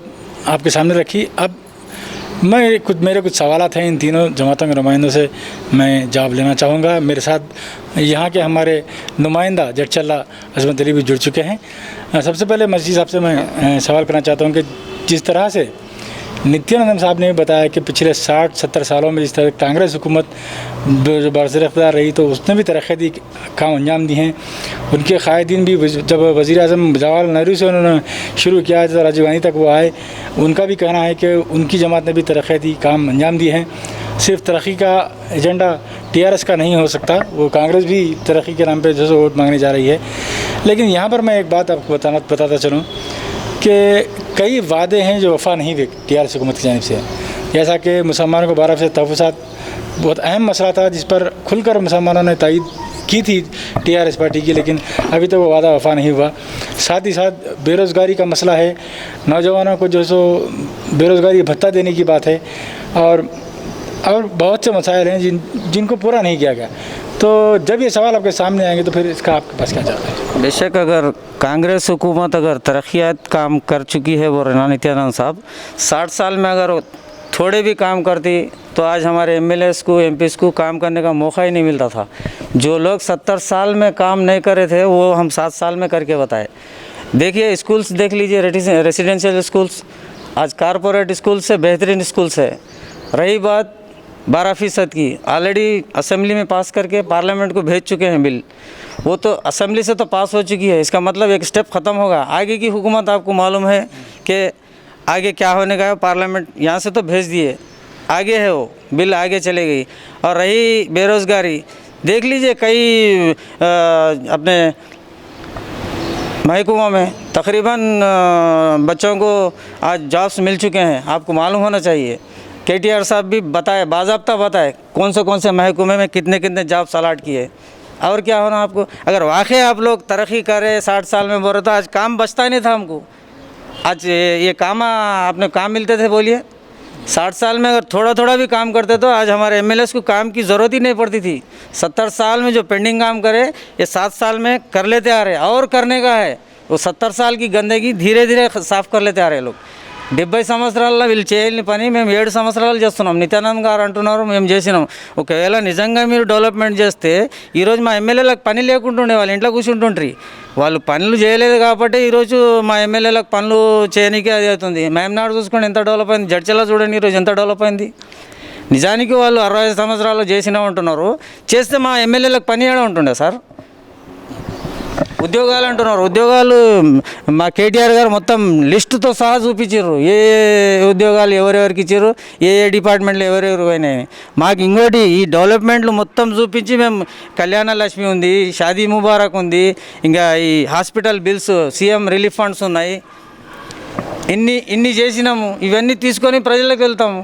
आपके सामने रखी। अब मेरे कुछ सवालात हैं इन तीनों जमातों के नुमाइंदों से, मैं जवाब लेना चाहूँगा। मेरे साथ यहाँ के हमारे नुमाइंदा जड़चल्ला अजमत अली भी जुड़ चुके हैं। सबसे पहले मस्जिद साहब से मैं सवाल करना चाहता हूँ कि जिस तरह से नित्यानंदन साहब ने बताया कि पिछले 60-70 सालों में जिस तरह कांग्रेस हुकूमत जो बरसर इख्तियार रही तो उसने भी तरक्की काम अंजाम दी हैं। उनके कायदीन भी जब वज़ीर आज़म जवाहरलाल नेहरू से उन्होंने शुरू किया तो राजीव गांधी तक वो आए, उनका भी कहना है कि उनकी जमात ने भी तरक्की काम अंजाम दिए हैं। सिर्फ तरक्की का एजेंडा टीआरएस का नहीं हो सकता, वो कांग्रेस भी तरक्की के नाम पर जो वोट मांगने जा रही है। लेकिन यहाँ पर मैं एक बात आपको बताता चलूँ कि कई वादे हैं जो वफ़ा नहीं हुए टीआरएस हुकूमत की जानिब से। जैसा कि मुसलमानों को 12% तहफ़्फ़ुज़ात बहुत अहम मसला था जिस पर खुलकर मुसलमानों ने तायीद की थी टीआरएस पार्टी की, लेकिन अभी तक वो वादा वफ़ा नहीं हुआ। साथ ही साथ बेरोज़गारी का मसला है, नौजवानों को जो सो बेरोज़गारी भत्ता देने की बात है और बहुत से मसाइल हैं जिनको पूरा नहीं किया गया। तो जब ये सवाल आपके सामने आएंगे तो फिर इसका आपके पास क्या जवाब है? बेशक अगर कांग्रेस हुकूमत अगर तरक्यात काम कर चुकी है वो नित्यानंद साहब 60 साल में अगर थोड़े भी काम करती तो आज हमारे एमएलएस को एमपीस को काम करने का मौका ही नहीं मिलता था। जो लोग 70 साल में काम नहीं करे थे वो हम 7 साल में करके बताए। देखिए स्कूल्स देख लीजिए, रेसिडेंशियल स्कूल्स आज कारपोरेट स्कूल से बेहतरीन स्कूल्स है। रही बात 12% की, ऑलरेडी असेंबली में पास करके पार्लियामेंट को भेज चुके हैं बिल, वो तो असेंबली से तो पास हो चुकी है। इसका मतलब एक स्टेप ख़त्म होगा। आगे की हुकूमत आपको मालूम है कि आगे क्या होने का है। पार्लियामेंट यहाँ से तो भेज दिए, आगे है वो बिल, आगे चले गई। और रही बेरोज़गारी, देख लीजिए कई अपने महकमा में तकरीबन बच्चों को आज जॉब्स मिल चुके हैं। आपको मालूम होना चाहिए, KTR साहब भी बताए, बाज़ाब्ता बताए कौन से महकमे में कितने कितने जॉब्स अलाट किए। और क्या होना आपको, अगर वाकई आप लोग तरक्की करें 60 साल में बोल रहे तो आज काम बचता ही नहीं था हमको। आज ये काम आपने काम मिलते थे, बोलिए 60 साल में अगर थोड़ा थोड़ा भी काम करते तो आज हमारे MLAs को काम की ज़रूरत ही नहीं पड़ती थी। 70 साल में जो पेंडिंग काम करे ये 7 साल में कर लेते आ रहे, और करने का है। वो 70 साल की गंदगी धीरे धीरे साफ़ कर लेते आ रहे लोग। 70 సంవత్సరాల్లో వీళ్ళు చేయని పని మేము 7 సంవత్సరాలు చేస్తున్నాం. నిత్యానంద్ గారు అంటున్నారు మేము చేసినాం. ఒకవేళ నిజంగా మీరు డెవలప్మెంట్ చేస్తే ఈరోజు మా ఎమ్మెల్యేలకు పని లేకుంటుండే, వాళ్ళు ఇంట్లో కూర్చుంటుండ్రి. వాళ్ళు పనులు చేయలేదు కాబట్టి ఈరోజు మా ఎమ్మెల్యేలకు పనులు చేయనికే అది అవుతుంది. మేమనాడు చూసుకోండి ఎంత డెవలప్ అయింది, జడ్చల చూడండి ఈరోజు ఎంత డెవలప్ అయింది. నిజానికి వాళ్ళు 65 సంవత్సరాలు చేసినా ఉంటున్నారు, చేస్తే మా ఎమ్మెల్యేలకు పని ఏడా ఉంటుండే సార్. ఉద్యోగాలు అంటున్నారు, ఉద్యోగాలు మా KTR గారు మొత్తం లిస్టుతో సహా చూపించారు. ఏ ఉద్యోగాలు ఎవరెవరికి ఇచ్చారు, ఏ డిపార్ట్మెంట్లో ఎవరెవరు పోయినాయి. మాకు ఇంకోటి ఈ డెవలప్మెంట్లు మొత్తం చూపించి మేము కళ్యాణ లక్ష్మి ఉంది, షాదీ ముబారక్ ఉంది, ఇంకా ఈ hospital bills, CM relief funds ఉన్నాయి. ఇన్ని చేసినాము. ఇవన్నీ తీసుకొని ప్రజలకు వెళ్తాము.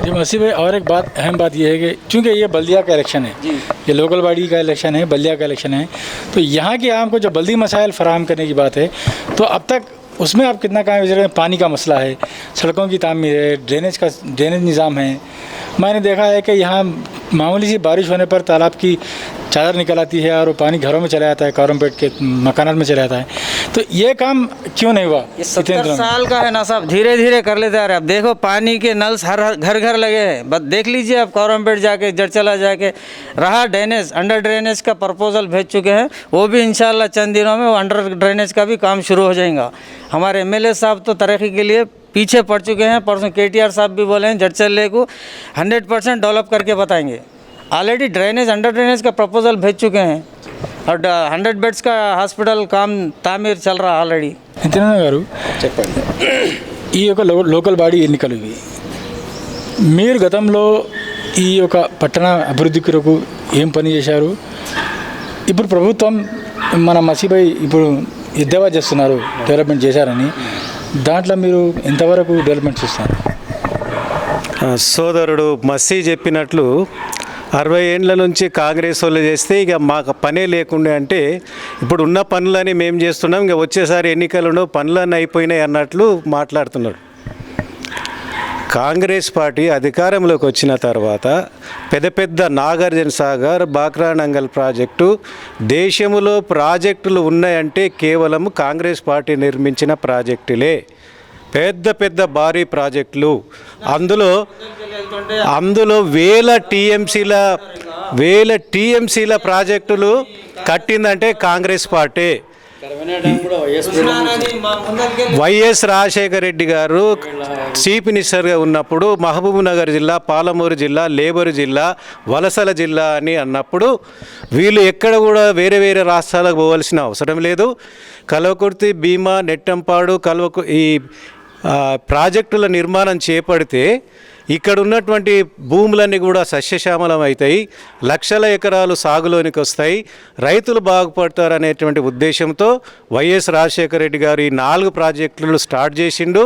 जी मसीह भाई, और एक बात, अहम बात यह है कि चूँकि ये बल्दिया का इलेक्शन है, ये लोकल बॉडी का इलेक्शन है, बल्दिया का इलेक्शन है, तो यहाँ के आम को जो बल्दी मसाइल फराहम करने की बात है, तो अब तक उसमें आप कितना काम कर रहे हैं। पानी का मसला है, सड़कों की तामीर है, ड्रेनेज निज़ाम है। मैंने देखा है कि यहाँ मामूली सी बारिश होने पर तालाब की चादर निकल आती है और वो पानी घरों में चला जाता है, कारमपेट के मकानात में चला जाता है। तो ये काम क्यों नहीं हुआ? ये 70 साल का है ना साहब, धीरे धीरे कर लेते आ रहे। अब देखो पानी के नल हर घर घर लगे हैं। बस देख लीजिए आप, कारमपेट जाके, जड़चला जाके रहा ड्रेनेज, अंडर ड्रेनेज का प्रपोजल भेज चुके हैं। वो भी इंशाल्लाह चंद दिनों में वो अंडर ड्रेनेज का भी काम शुरू हो जाएगा। हमारे MLA साहब तो तरक्की के लिए पीछे पड़ चुके हैं। परसों KTR साहब भी बोले हैं जड़चले को 100% डेवलप करके बताएंगे। ऑलरेडी ड्रेनेज, अंडर ड्रेनेज का प्रपोजल भेज चुके हैं और 100 बेड्स का हॉस्पिटल काम तामीर चल रहा ऑलरेडी. నిత్యానంద గారు చెప్పండి, ఈ యొక్క లోకల్ బాడీ ఎన్నికలు ఇవి, మీరు గతంలో ఈ యొక్క పట్టణ అభివృద్ధి కొరకు ఏం పని చేశారు? ఇప్పుడు ప్రభుత్వం మన మసీబాయి ఇప్పుడు ఎద్దేవా చేస్తున్నారు డెవలప్మెంట్ చేశారని, దాంట్లో మీరు ఎంతవరకు డెవలప్మెంట్ చేస్తారు? సోదరుడు మసీ చెప్పినట్లు 60 ఏండ్ల నుంచి కాంగ్రెస్ వాళ్ళు చేస్తే ఇక మాకు పనే లేకుండే అంటే, ఇప్పుడు ఉన్న పనులని మేము చేస్తున్నాం, ఇక వచ్చేసారి ఎన్నికలను పనులన్నీ అయిపోయినాయి అన్నట్లు మాట్లాడుతున్నాడు. కాంగ్రెస్ పార్టీ అధికారంలోకి వచ్చిన తర్వాత పెద్ద పెద్ద నాగార్జున సాగర్, బాక్రానంగల్ ప్రాజెక్టు, దేశంలో ప్రాజెక్టులు ఉన్నాయంటే కేవలం కాంగ్రెస్ పార్టీ నిర్మించిన ప్రాజెక్టులే. పెద్ద పెద్ద భారీ ప్రాజెక్టులు, అందులో వేల టీఎంసీల ప్రాజెక్టులు కట్టిందంటే కాంగ్రెస్ పార్టీ. వైఎస్ రాజశేఖర రెడ్డి గారు చీఫ్ మినిస్టర్గా ఉన్నప్పుడు మహబూబ్ నగర్ జిల్లా, పాలమూరు జిల్లా, లేబరు జిల్లా, వలసల జిల్లా అని అన్నప్పుడు వీళ్ళు ఎక్కడ కూడా వేరే వేరే రాష్ట్రాలకు పోవాల్సిన అవసరం లేదు. కల్వకుర్తి, భీమా, నెట్టంపాడు, ఈ ప్రాజెక్టుల నిర్మాణం చేపడితే ఇక్కడ ఉన్నటువంటి భూములన్నీ కూడా సస్యశ్యామలం అవుతాయి, లక్షల ఎకరాలు సాగులోనికి వస్తాయి, రైతులు బాగుపడతారు అనేటువంటి ఉద్దేశంతో వైఎస్ రాజశేఖర రెడ్డి గారు ఈ 4 ప్రాజెక్టులు స్టార్ట్ చేసిండు.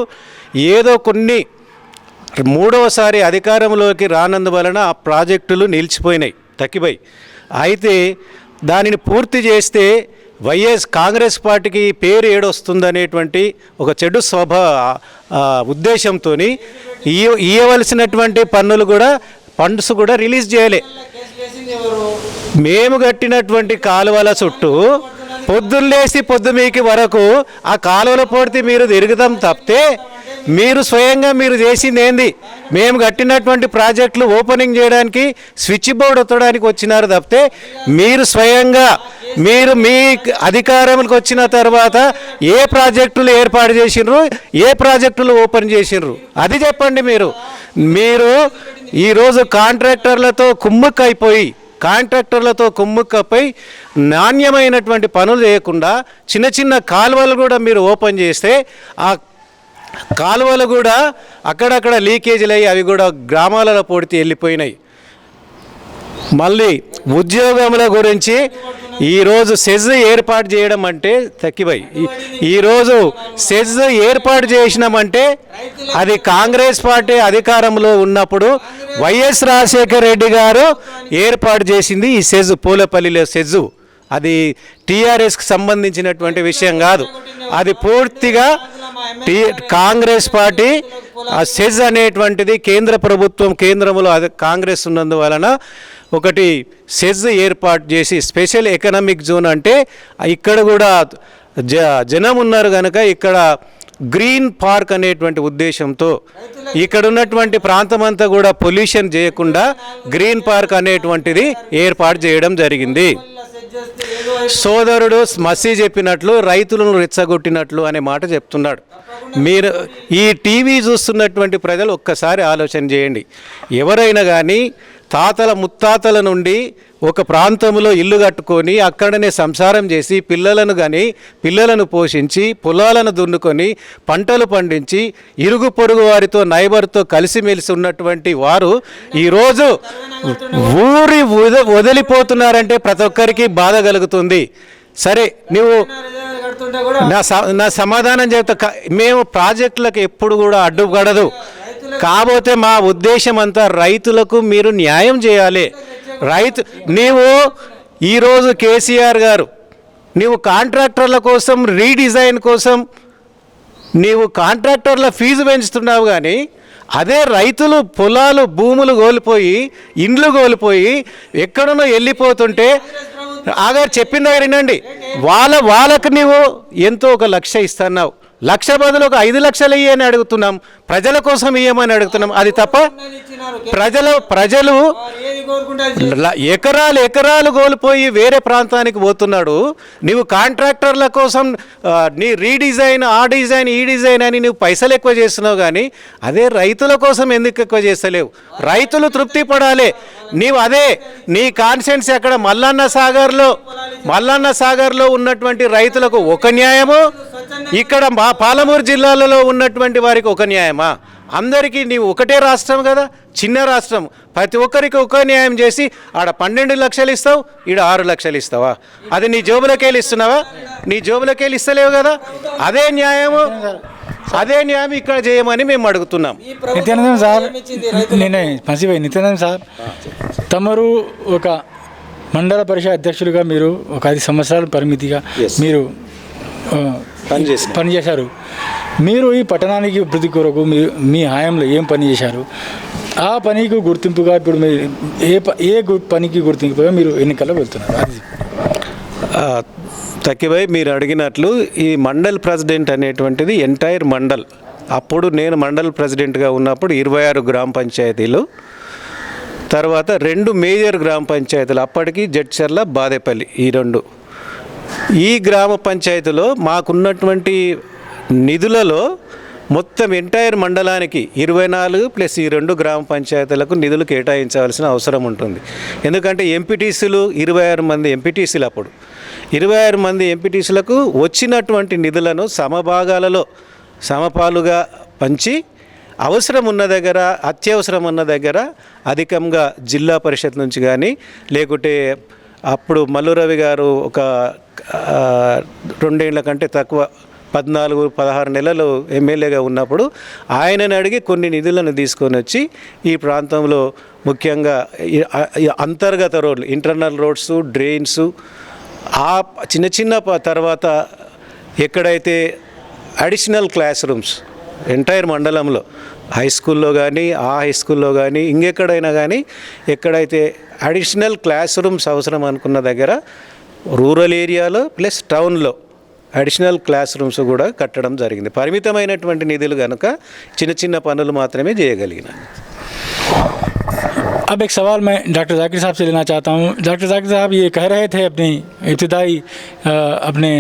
ఏదో కొన్ని మూడవసారి అధికారంలోకి రానందువలన ఆ ప్రాజెక్టులు నిలిచిపోయినాయి, తగ్గిపోయి. అయితే దానిని పూర్తి చేస్తే కాంగ్రెస్ పార్టీకి పేరు ఏడొస్తుందనేటువంటి ఒక చెడు ఉద్దేశంతో ఇవ్వవలసినటువంటి ఫండ్స్ కూడా రిలీజ్ చేయలే. మేము కట్టినటువంటి కాలువల చుట్టూ పొద్దున్నేసి పొద్దుమీకి వరకు ఆ కాలువల పోటీ మీరు తిరుగుతాం తప్పితే మీరు స్వయంగా మీరు చేసింది ఏంది? మేము కట్టినటువంటి ప్రాజెక్టులు ఓపెనింగ్ చేయడానికి స్విచ్ బోర్డు ఎత్తడానికి వచ్చినారు తప్పితే మీరు స్వయంగా మీ అధికారంలోకి వచ్చిన తర్వాత ఏ ప్రాజెక్టులు ఏర్పాటు చేసినారు, ఏ ప్రాజెక్టులు ఓపెన్ చేసినారు అది చెప్పండి. మీరు ఈరోజు కాంట్రాక్టర్లతో కుమ్ముక్కైపోయి నాణ్యమైనటువంటి పనులు చేయకుండా చిన్న చిన్న కాలువలు కూడా మీరు ఓపెన్ చేస్తే ఆ కాలువలు కూడా అక్కడక్కడ లీకేజీలు అయ్యి అవి కూడా గ్రామాలలో పొడితే వెళ్ళిపోయినాయి. మళ్ళీ ఉద్యోగముల గురించి ఈరోజు సెజ్ ఏర్పాటు చేయడం అంటే తక్కిపోయి ఈరోజు సెజ్ ఏర్పాటు చేసినామంటే అది కాంగ్రెస్ పార్టీ అధికారంలో ఉన్నప్పుడు వైఎస్ రాజశేఖర రెడ్డి గారు ఏర్పాటు చేసింది ఈ సెజ్, పూలపల్లిలో సెజ్. అది టీఆర్ఎస్కి సంబంధించినటువంటి విషయం కాదు, అది పూర్తిగా కాంగ్రెస్ పార్టీ. ఆ సెజ్ అనేటువంటిది కేంద్ర ప్రభుత్వం, కేంద్రంలో కాంగ్రెస్ ఉన్నందువలన ఒకటి సెజ్ ఏర్పాటు చేసి స్పెషల్ ఎకనామిక్ జోన్ అంటే ఇక్కడ కూడా జనం ఉన్నారు కనుక ఇక్కడ గ్రీన్ పార్క్ అనేటువంటి ఉద్దేశంతో ఇక్కడ ఉన్నటువంటి ప్రాంతం అంతా కూడా పొల్యూషన్ చేయకుండా గ్రీన్ పార్క్ అనేటువంటిది ఏర్పాటు చేయడం జరిగింది. సోదరుడు మసీ చెప్పినట్లు రైతులను రెచ్చగొట్టినట్లు అనే మాట చెప్తున్నాడు. మీరు ఈ టీవీ చూస్తున్నటువంటి ప్రజలు ఒక్కసారి ఆలోచన చేయండి. ఎవరైనా కానీ తాతల ముత్తాతల నుండి ఒక ప్రాంతంలో ఇల్లు కట్టుకొని అక్కడనే సంసారం చేసి పిల్లలను పోషించి పొలాలను దున్నుకొని పంటలు పండించి ఇరుగు పొరుగు వారితో నైబర్తో కలిసిమెలిసి ఉన్నటువంటి వారు ఈరోజు ఊరి వదిలిపోతున్నారంటే ప్రతి ఒక్కరికి బాధ కలుగుతుంది. సరే, నువ్వు నా సమాధానం చెప్తా. మేము ప్రాజెక్టులకు ఎప్పుడు కూడా అడ్డుపడదు. కాకపోతే మా ఉద్దేశం అంతా రైతులకు మీరు న్యాయం చేయాలి. నీవు ఈరోజు కేసీఆర్ గారు నీవు కాంట్రాక్టర్ల కోసం రీడిజైన్ కోసం నీవు కాంట్రాక్టర్ల ఫీజు పెంచుతున్నావు, కానీ అదే రైతులు పొలాలు భూములు కోల్పోయి ఇండ్లు కోల్పోయి ఎక్కడనో వెళ్ళిపోతుంటే ఆగారు చెప్పిన దగ్గర వినండి. వాళ్ళకు నీవు ఎంతో 1 లక్ష ఇస్తున్నావు, లక్ష బదులు 5 లక్షలు ఇయ్యని అడుగుతున్నాం, ప్రజల కోసం ఇయ్యమని అడుగుతున్నాం. అది తప్ప ప్రజలు ఎకరాలు కోల్పోయి వేరే ప్రాంతానికి పోతున్నాడు. నీవు కాంట్రాక్టర్ల కోసం నీ రీడిజైన్, ఆ డిజైన్, ఈ డిజైన్ అని నువ్వు పైసలు ఎక్కువ చేస్తున్నావు, కానీ అదే రైతుల కోసం ఎందుకు ఎక్కువ చేస్తలేవు? రైతులు తృప్తి పడాలి. నీవు అదే నీ కాన్సెన్స్ అక్కడ మల్లన్న సాగర్లో ఉన్నటువంటి రైతులకు ఒక న్యాయము, ఇక్కడ మా పాలమూరు జిల్లాలలో ఉన్నటువంటి వారికి ఒక న్యాయమా? అందరికీ నీవు ఒకటే రాష్ట్రం కదా, చిన్న రాష్ట్రం, ప్రతి ఒక్కరికి ఒక న్యాయం చేసి ఆడ 12 లక్షలు ఇస్తావు, ఈడ 6 లక్షలు ఇస్తావా? అది నీ జోబులకెళ్ళి ఇస్తున్నావా? నీ జోబులకెళ్ళి ఇస్తలేవు కదా. అదే న్యాయం ఇక్కడ చేయమని మేము అడుగుతున్నాం. నిత్యానందన్ సార్, నేనే పసిపోయి నిత్యానందన్ సార్, తమరు ఒక మండల పరిషత్ అధ్యక్షులుగా మీరు ఒక 5 సంవత్సరాల పరిమితిగా మీరు పనిచేశారు. మీరు ఈ పట్టణానికి అభివృద్ధి కొరకు మీరు మీ హయాంలో ఏం పని చేశారు? ఆ పనికి గుర్తింపుగా ఇప్పుడు మీరు ఏ పనికి గుర్తింపుగా మీరు ఎన్నికల్లో వెళ్తున్నారు? తక్కివై మీరు అడిగినట్లు ఈ మండల్ ప్రెసిడెంట్ అనేటువంటిది ఎంటైర్ మండల్. అప్పుడు నేను మండల్ ప్రెసిడెంట్గా ఉన్నప్పుడు 26 గ్రామ పంచాయతీలు, తర్వాత 2 మేజర్ గ్రామ పంచాయతీలు, అప్పటికి జడ్చర్ల, బాదేపల్లి, ఈ 2. ఈ గ్రామ పంచాయతీలో మాకున్నటువంటి నిధులలో మొత్తం ఎంటైర్ మండలానికి 24 ప్లస్ ఈ 2 గ్రామ పంచాయతీలకు నిధులు కేటాయించవలసిన అవసరం ఉంటుంది. ఎందుకంటే ఎంపీటీసీలు 26 మంది ఎంపీటీసీలు, అప్పుడు 26 మంది ఎంపీటీసీలకు వచ్చినటువంటి నిధులను సమభాగాలలో సమపాలుగా పంచి అవసరం ఉన్న దగ్గర, అత్యవసరం ఉన్న దగ్గర అధికంగా జిల్లా పరిషత్ నుంచి కానీ, లేకుంటే అప్పుడు మల్లురవి గారు ఒక 2 ఏళ్ల కంటే తక్కువ 14-16 నెలలు ఎమ్మెల్యేగా ఉన్నప్పుడు ఆయనని అడిగి కొన్ని నిధులను తీసుకొని వచ్చి ఈ ప్రాంతంలో ముఖ్యంగా అంతర్గత రోడ్లు, ఇంటర్నల్ రోడ్స్, డ్రైన్స్, ఆ చిన్న తర్వాత ఎక్కడైతే అడిషనల్ క్లాస్ రూమ్స్ ఎంటైర్ మండలంలో హై స్కూల్లో కానీ, ఆ హై స్కూల్లో కానీ, ఇంకెక్కడైనా కానీ ఎక్కడైతే అడిషనల్ క్లాస్ రూమ్స్ అవసరం అనుకున్న దగ్గర రూరల్ ఏరియాలో ప్లస్ టౌన్లో అడిషనల్ క్లాస్ రూమ్స్ కూడా కట్టడం జరిగింది. పరిమితమైనటువంటి నిధులు కనుక చిన్న పనులు మాత్రమే చేయగలిగినాను. अब एक सवाल मैं डॉक्टर जाकिर साहब से लेना चाहता हूँ. डॉक्टर जाकिर साहब ये कह रहे थे अपनी इब्तिदाई अपने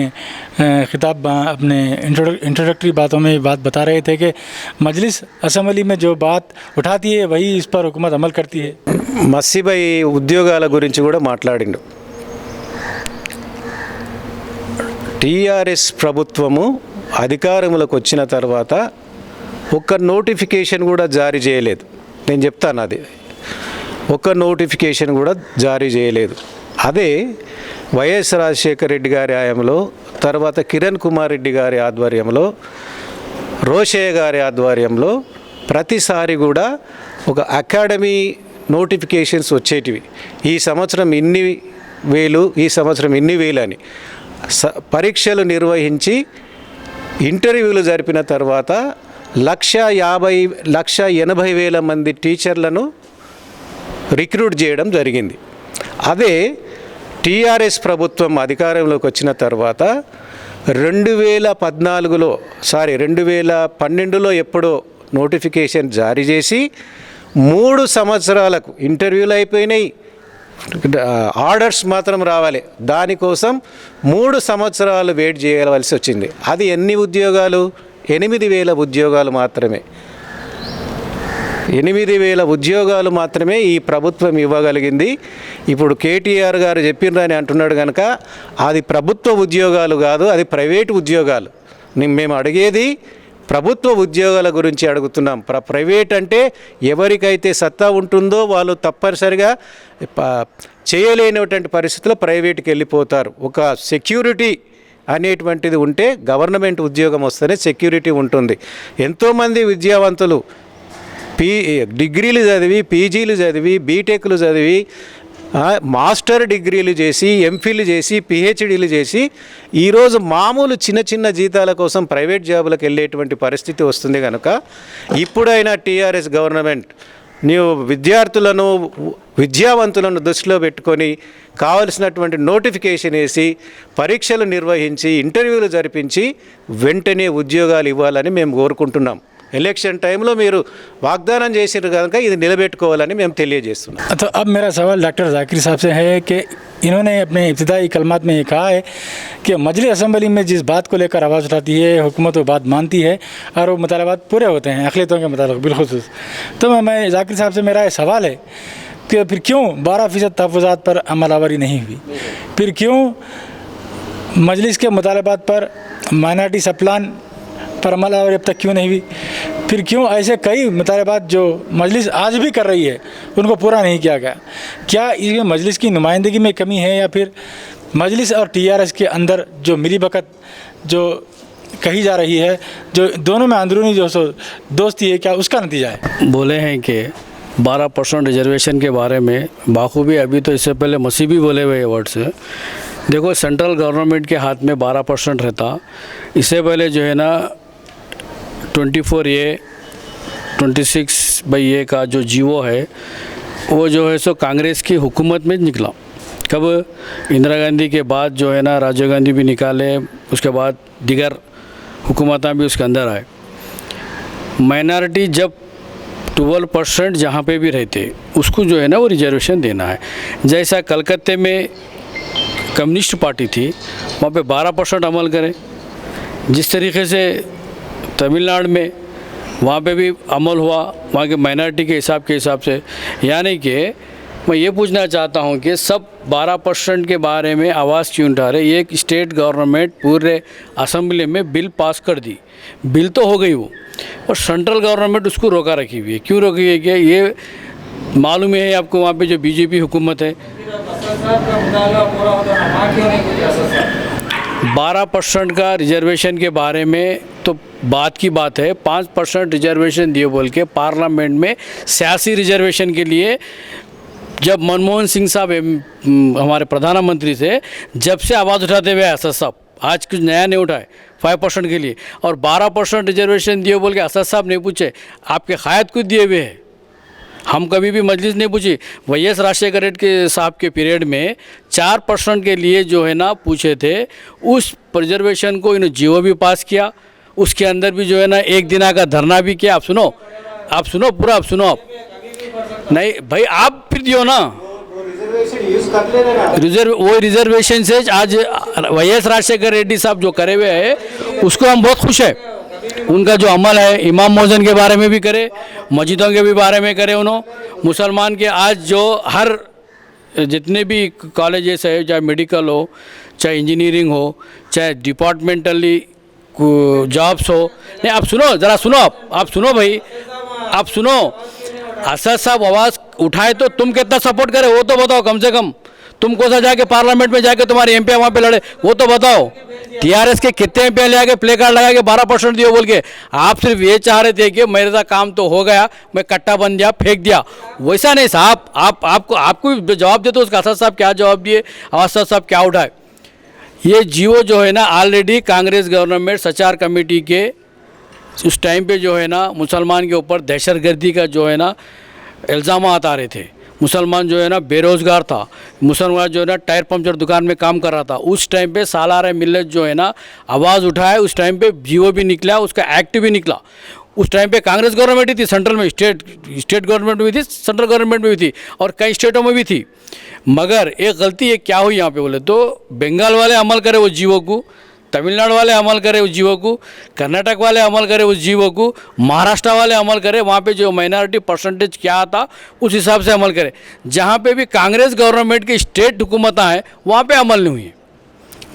खिताब अपने इंट्रोडक्टरी बातों में बात बता रहे थे कि मजलिस असेंबली में जो बात उठाती है वही इस पर हुकूमत अमल करती है. మసీబై ఉద్యోగాల గురించి కూడా మాట్లాడిండు. టీఆర్ఎస్ ప్రభుత్వము అధికారంలోకి వచ్చిన తర్వాత ఒక్క నోటిఫికేషన్ కూడా జారీ చేయలేదు. నేను చెప్తాను, అది ఒక్క నోటిఫికేషన్ కూడా జారీ చేయలేదు. అదే వైఎస్ రాజశేఖర రెడ్డి గారి హయాంలో, తర్వాత కిరణ్ కుమార్ రెడ్డి గారి ఆధ్వర్యంలో, రోషయ్య గారి ఆధ్వర్యంలో ప్రతిసారి కూడా ఒక అకాడమీ నోటిఫికేషన్స్ వచ్చేటివి. ఈ సంవత్సరం ఇన్ని వేలు, ఈ సంవత్సరం ఇన్ని వేలు అని పరీక్షలు నిర్వహించి ఇంటర్వ్యూలు జరిపిన తర్వాత 1,80,000 మంది టీచర్లను రిక్రూట్ చేయడం జరిగింది. అదే టీఆర్ఎస్ ప్రభుత్వం అధికారంలోకి వచ్చిన తర్వాత 2012లో ఎప్పుడో నోటిఫికేషన్ జారీ చేసి 3 సంవత్సరాలకు ఇంటర్వ్యూలు అయిపోయినాయి, ఆర్డర్స్ మాత్రం రావాలి. దానికోసం 3 సంవత్సరాలు వెయిట్ చేయవలసి వచ్చింది. అది ఎన్ని ఉద్యోగాలు? 8,000 ఉద్యోగాలు మాత్రమే. 8,000 ఉద్యోగాలు మాత్రమే ఈ ప్రభుత్వం ఇవ్వగలిగింది. ఇప్పుడు కేటీఆర్ గారు చెప్పిండ్రని అంటున్నాడు కనుక అది ప్రభుత్వ ఉద్యోగాలు కాదు, అది ప్రైవేటు ఉద్యోగాలు. మేము అడిగేది ప్రభుత్వ ఉద్యోగాల గురించి అడుగుతున్నాం. ప్రైవేట్ అంటే ఎవరికైతే సత్తా ఉంటుందో వాళ్ళు తప్పనిసరిగా చేయలేనటువంటి పరిస్థితుల్లో ప్రైవేట్కి వెళ్ళిపోతారు. ఒక సెక్యూరిటీ అనేటువంటిది ఉంటే గవర్నమెంట్ ఉద్యోగం వస్తేనే సెక్యూరిటీ ఉంటుంది. ఎంతోమంది విద్యావంతులు డిగ్రీలు చదివి, పీజీలు చదివి, బీటెక్లు చదివి, మాస్టర్ డిగ్రీలు చేసి, ఎంఫిల్ చేసి, పిహెచ్డీలు చేసి ఈరోజు మామూలు చిన్న చిన్న జీతాల కోసం ప్రైవేట్ జాబులకు వెళ్ళేటువంటి పరిస్థితి వస్తుంది కనుక ఇప్పుడైనా టీఆర్ఎస్ గవర్నమెంట్ నీవు విద్యార్థులను, విద్యావంతులను దృష్టిలో పెట్టుకొని కావలసినటువంటి నోటిఫికేషన్ వేసి, పరీక్షలు నిర్వహించి, ఇంటర్వ్యూలు జరిపించి వెంటనే ఉద్యోగాలు ఇవ్వాలని మేము కోరుకుంటున్నాం. ఎలక్షన్ టైంలో మీరు వాగ్దానం చేసినారు కనుక ఇది నిలబెట్టుకోవాలని మేము తెలియజేస్తున్నాం. तो अब मेरा सवाल डॉक्टर जाकिर साहब से है कि इन्होंने अपने इब्तिदाई कलमात में ये कहा है कि मजलिस असम्बली में जिस बात को लेकर आवाज़ उठाती है, हुकूमत वो बात मानती है और वो मुतालबात पूरे होते हैं अक़लियतों के मुताबिक बिलखुसूस। तो मैं जाकिर साहब से मेरा ये सवाल है कि फिर क्यों 12% तहफ़्फ़ुज़ात पर अमलावरी नहीं हुई? फिर क्यों मजलिस के मुतालबात पर माइनॉरिटी सप्लान पर अमलावरी अब तक क्यों नहीं हुई? फिर क्यों ऐसे कई मुतालबात जो मजलिस आज भी कर रही है उनको पूरा नहीं किया गया? क्या इसमें मजलिस की नुमाइंदगी में कमी है या फिर मजलिस और टीआरएस के अंदर जो मिलीभगत जो कही जा रही है, जो दोनों में अंदरूनी जो दोस्ती है, क्या उसका नतीजा है? बोले हैं कि 12% रिजर्वेशन के बारे में बाखूबी, अभी तो इससे पहले मसीह भी बोले हुए वर्ड से। देखो, सेंट्रल गवर्नमेंट के हाथ में 12% रहता। इससे पहले जो है ना 24A 26/A का जो जीवो है वो जो है सो कांग्रेस की हुकूमत में निकला। कब? इंदिरा गांधी के बाद जो है ना राजीव गांधी भी निकाले, उसके बाद दिगर हुकूमतें भी उसके अंदर आए। माइनॉरिटी जब 12% जहाँ पे भी रहते उसको जो है ना वो रिजर्वेशन देना है। जैसा कलकत्ते में कम्युनिस्ट पार्टी थी वहाँ पे 12% अमल करें, जिस तरीके से तमिलनाडु में वहाँ पे भी अमल हुआ वहाँ के माइनॉरिटी के हिसाब से। यानी कि मैं ये पूछना चाहता हूँ कि सब 12% के बारे में आवाज़ क्यों उठा रहे? एक स्टेट गवर्नमेंट पूरे असेंबली में बिल पास कर दी, बिल तो हो गई वो, और सेंट्रल गवर्नमेंट उसको रोका रखी हुई है। क्यों रोकी है? कि ये मालूम है आपको वहाँ पे जो बीजेपी हुकूमत है 12% का रिजर्वेशन के बारे में तो बात की बात है। 5% रिजर्वेशन दिए बोल के पार्लियामेंट में सियासी रिजर्वेशन के लिए जब मनमोहन सिंह साहब हमारे प्रधानमंत्री थे, जब से आवाज़ उठाते हुए असद साहब आज कुछ नया नहीं उठाए 5% के लिए, और 12% रिजर्वेशन दिए बोल के असद साहब नहीं पूछे, आपके कायद कुछ दिए हुए हैं। हम कभी भी मजलिस नहीं पूछी। वैएस राजशेखर रेड्डी के साहब के पीरियड में 4% के लिए जो है ना पूछे थे, उस रिजर्वेशन को इन्होंने जीवो भी पास किया, उसके अंदर भी जो है ना एक दिन का धरना भी किया। आप सुनो पूरा, आप सुनो आप नहीं भाई, आप फिर दियो ना वो रिजर्वेशन से आज वैएस राजशेखर रेड्डी साहब जो करे हुए हैं उसको हम बहुत खुश है। उनका जो अमल है इमाम मौजन के बारे में भी करे, मस्जिदों के भी बारे में करे। उन्होंने मुसलमान के आज जो हर जितने भी कॉलेजेस है, चाहे मेडिकल हो, चाहे इंजीनियरिंग हो, चाहे डिपार्टमेंटली जॉब्स हो। नहीं, आप सुनो ज़रा, सुनो आप सुनो भाई, आप सुनो। असद साहब आवाज़ उठाए तो तुम कितना सपोर्ट करे वो तो बताओ। कम से कम तुमको सा जाके पार्लियामेंट में जाके तुम्हारे एमपी वहाँ पे लड़े, वो तो बताओ। टीआरएस के कितने एमपी ले आके प्ले कार्ड लगा के 12% दियो बोल के, आप सिर्फ ये चाह रहे थे कि मेरा काम तो हो गया, मैं कट्टा बन गया, फेंक दिया। वैसा नहीं साहब, आपको जवाब दे तो उसका असद साहब क्या जवाब दिए, असद साहब क्या उठाए। ये जियो जो है ना, ऑलरेडी कांग्रेस गवर्नमेंट सचार कमेटी के उस टाइम पे जो है ना मुसलमान के ऊपर दहशतगर्दी का जो है ना इल्ज़ामात आ रहे थे। मुसलमान जो है ना बेरोज़गार था, मुसलमान जो है ना टायर पंचर दुकान में काम कर रहा था। उस टाइम पे सालार मिल्लत जो है ना आवाज़ उठाए, उस टाइम पे जियो भी निकला, उसका एक्ट भी निकला। उस टाइम पे कांग्रेस गवर्नमेंट ही थी, सेंट्रल में स्टेट गवर्नमेंट में भी थी, सेंट्रल गवर्नमेंट में भी थी और कई स्टेटों में भी थी। मगर एक गलती एक क्या हुई यहाँ पे बोले तो, बंगाल वाले अमल करे वो जियो को, तमिलनाडु वाले अमल करे उस जियो को, कर्नाटक वाले अमल करे उस जियो को, महाराष्ट्र वाले अमल करे, वहाँ पे जो माइनॉरिटी परसेंटेज क्या आता उस हिसाब से अमल करे। जहाँ पे भी कांग्रेस गवर्नमेंट की स्टेट हुकूमत हैं वहाँ पे अमल नहीं हुई,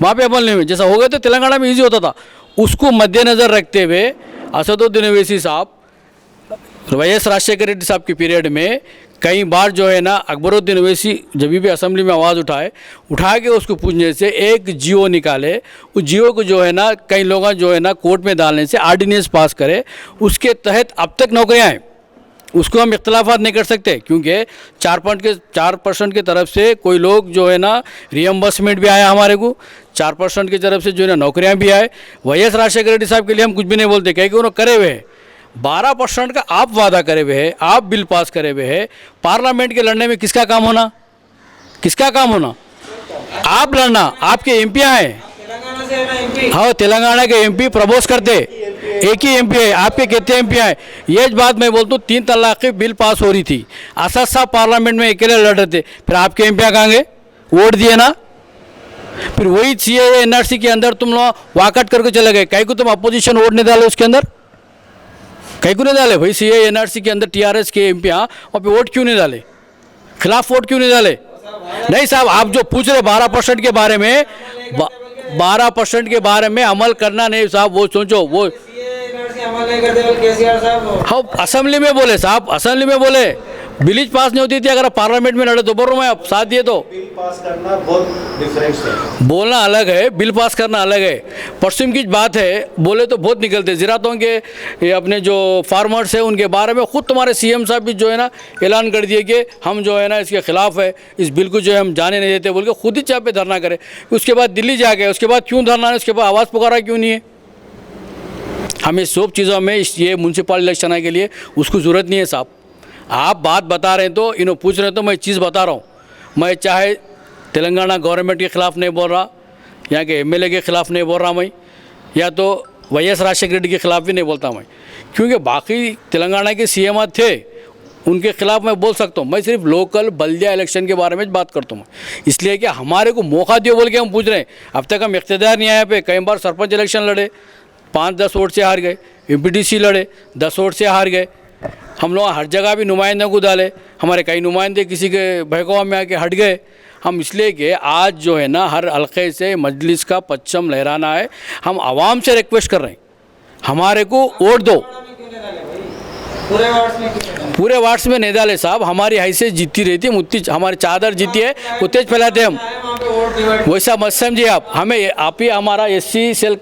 वहाँ पे अमल नहीं हुई। जैसा हो गया तो तेलंगाना में ईजी होता था, उसको मद्देनज़र रखते हुए असदुद्दीन ओवैसी साहब, वाईएस राजशेखर रेड्डी साहब के पीरियड में कई बार जो है ना अकबरुद्दीन ओवैसी जब भी असेंबली में आवाज़ उठा के उसको पूछने से एक जियो निकाले, उस जियो को जो है ना कई लोग जो है ना कोर्ट में डालने से ऑर्डिनेंस पास करे, उसके तहत अब तक नौकरियाँ हैं। उसको हम इख्तलाफात नहीं कर सकते क्योंकि 4% की तरफ से कोई लोग जो है ना रियम्बर्समेंट भी आया हमारे को, 4% की तरफ से जो है ना नौकरियाँ भी आए। वाईएस राजशेखर रेड्डी साहब के लिए हम कुछ भी नहीं बोलते, क्योंकि उन्होंने करे हुए हैं। 12% का आप वादा करे हुए हैं, आप बिल पास करे हुए हैं। पार्लियामेंट के लड़ने में किसका काम होना, किसका काम होना? आप लड़ना, आपके एमपी हैं। हाँ, तेलंगाना के एमपी प्रपोज करते, एक ही एमपी है, आपके कितने एमपी हैं? ये बात मैं बोलता हूँ, 3 तलाक की बिल पास हो रही थी, असद साहब पार्लियामेंट में अकेले लड़ रहे थे, फिर आपके एमपी कहाँ गए? वोट दिए ना। फिर वही सीएए एनआरसी के अंदर तुम लोग वाकआउट करके चले गए, कहीं को तुम अपोजिशन वोट नहीं डाले उसके अंदर, कहीं को नहीं डाले भाई। सीएए एनआरसी के अंदर टीआरएस के एमपी वहाँ पे वोट क्यों नहीं डाले, खिलाफ वोट क्यों नहीं डाले? नहीं साहब, आप जो पूछ रहे 12% के बारे में, 12% के बारे में अमल करना नहीं साहब, वो सोचो, वो हाँ असेंबली में बोले साहब, असेंबली में बोले बिल पास नहीं होती थी। अगर आप पार्लियामेंट में लड़े तो बोल रहा हूँ मैं, आप साथ दिए तो। बिल पास करना बहुत डिफरेंस है, बोलना अलग है, बिल पास करना अलग है। पश्चिम की बात है, बोले तो बहुत निकलते। ज़रातों के ये अपने जो फार्मर्स हैं उनके बारे में खुद तुम्हारे सीएम साहब भी जो है ना ऐलान कर दिए कि हम जो है ना इसके खिलाफ है, इस बिल को जो है हम जाने नहीं देते बोल के खुद ही चाह पे धरना करे। उसके बाद दिल्ली जा गए, उसके बाद क्यों धरना है, उसके बाद आवाज़ पुकारा क्यों नहीं है? हमें सब चीज़ों में ये म्यूनसिपल इलेक्शन के लिए उसको ज़रूरत नहीं है साहब। आप बात बता रहे हैं तो इन्हों पूछ रहे हैं तो मैं चीज़ बता रहा हूँ। मैं चाहे तेलंगाना गवर्नमेंट के ख़िलाफ़ नहीं बोल रहा, यहाँ के एमएलए के ख़िलाफ़ नहीं बोल रहा मैं, या तो वाईएस राजशेखर रेड्डी के ख़िलाफ़ भी नहीं बोलता मैं, क्योंकि बाकी तेलंगाना के सीएम थे उनके ख़िलाफ़ मैं बोल सकता हूँ। मैं सिर्फ लोकल बल्दिया इलेक्शन के बारे में बात करता हूँ, इसलिए कि हमारे को मौका दियो बोल के हम पूछ रहे हैं। अब तक हम इख्तियार नहीं आए पे, कई बार सरपंच इलेक्शन लड़े 5-10 वोट से हार गए, एमपीटीसी लड़े 10 वोट से हार गए। हम लोग हर जगह भी नुमाइंदों को डाले, हमारे कई नुमाइंदे किसी के बहकावा में आके हट गए। हम इसलिए कि आज जो है ना हर हल्के से मजलिस का परचम लहराना है। हम आवाम से रिक्वेस्ट कर रहे हैं, हमारे को वोट दो। पूरे वार्ड्स में नहीं डाले साहब, हमारी हैसियत जीती रहती है, मुत्ती हमारी चादर जीती है, वो तेज फैलाते हम। वैसा मत समझिए आप हमें, आप ही हमारा एससी सेल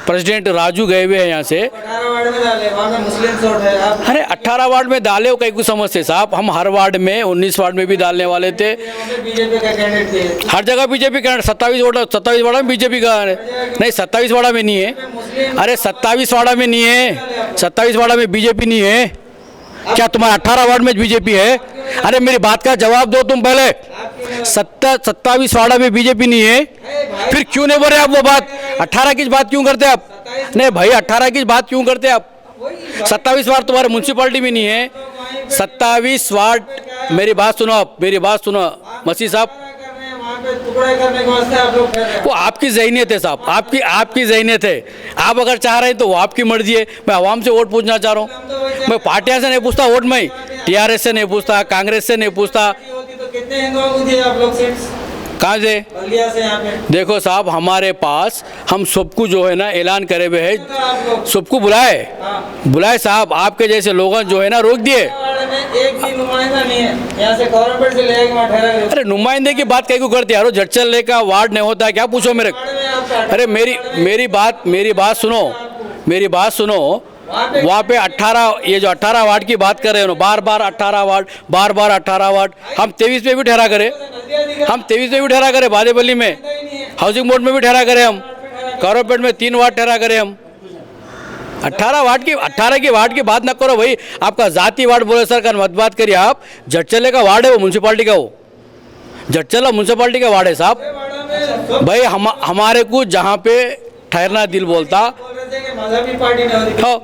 प्रेसिडेंट राजू गए हुए हैं यहाँ से। 18 वार्ड में डाले, वहाँ पे मुस्लिम वोट है। अरे 18 वार्ड में डाले हो कहीं कुछ समझते साहब, हम हर वार्ड में 19 वार्ड में भी डालने वाले थे। बीजेपी का कैंडिडेट थे, हर जगह बीजेपी कैंडिडेट, 27 वाड़ा में बीजेपी का है। नहीं 27 वाड़ा में नहीं है, अरे 27 वाड़ा में नहीं है, 27 वाड़ा में बीजेपी नहीं है। क्या तुम्हारा 18 वार्ड में बीजेपी है? अरे मेरी बात का जवाब दो तुम पहले। 27 वाड़ा में बीजेपी नहीं है, फिर क्यों नहीं बोल रहे आप वो बात? 18 की बात क्यों करते आप? नहीं भाई 18 की बात क्यों करते आप? 27 वार्ड तुम्हारे म्यूनसिपालिटी में नहीं है। 27 वार्ड, मेरी बात सुनो आप, मेरी बात सुनो मसीह साहब, टुकड़े करने के वास्ते आप लोग कर रहे हैं। वो आपकी ज़हनियत है साहब, आपकी ज़हनियत है। आप अगर चाह रहे हैं तो वो आपकी मर्जी है। मैं आवाम से वोट पूछना चाह रहा हूँ, मैं पार्टियां से नहीं पूछता वोट, मैं टीआरएस से नहीं पूछता, कांग्रेस से नहीं पूछता। होती तो कितने हिंदुओं को दिए आप लोग सीट्स? कहाँ से? बलिया से यहाँ पे। देखो साहब, हमारे पास हम सबको जो है ना ऐलान करे हुए है, सबको बुलाए साहब, आपके जैसे लोग जो है ना रोक दिए। एक भी नुमाइंदा नहीं है यहाँ से कॉर्पोरेट से ले आके वहाँ ठहरा गए। अरे नुमाइंदे की बात कहीं को करते यारो, झटचल्ले का वार्ड नहीं होता है क्या, पूछो मेरे। अरे मेरी बात सुनो। वहाँ पे 18, ये जो 18 वार्ड की बात कर रहे हो, बार बार 18 वार्ड, हम 23 पे भी ठहरा करे, बादेपल्ली में हाउसिंग बोर्ड में भी ठहरा करे, हम कॉर्पोरेट में 3 वार्ड ठहरा करे हम। 18 की वार्ड की बात न करो भाई, आपका जाति वार्ड बोले सरकार मत बात करिए आप। झटचल्ले का वार्ड है वो, म्यूनसिपालिटी का, वो झटचल्ला म्यूनसिपालिटी का वार्ड है साहब। भाई हमारे को जहाँ पे ठहरना दिल बोलता, मजहबी पार्टी नहीं होती,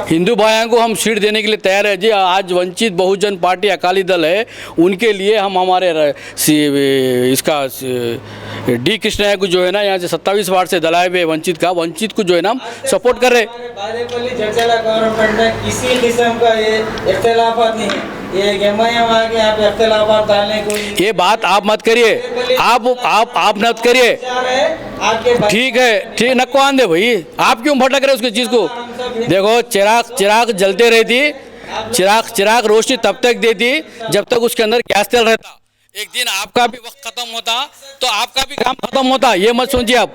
हिंदू भाइयों को हम सीट देने के लिए तैयार है जी। आज वंचित बहुजन पार्टी अकाली दल है, उनके लिए हम हमारे इसका डी कृष्णया को जो है ना, यहाँ से 27 वार्ड से दलाए हुए वंचित को जो है ना हम सपोर्ट कर रहे। बादेपल्ली झटचला गवर्नमेंट में किसी किस्म का ये इख्तिलाफात नहीं है, ये गेमायां वहाँ के यहाँ पे इख्तिलाफात डालने को, ये बात आप मत करिए, आप मत करिए। ठीक है, नको आन दे भाई, आप क्यों भटक रहे उसकी चीज़ को। देखो चिराग जलते रहती, चिराग रोशनी तब तक देती जब तक उसके अंदर गैस तेल रहता। एक दिन आपका भी वक्त खत्म होता तो आपका भी काम खत्म होता, ये मत सोचिए आप।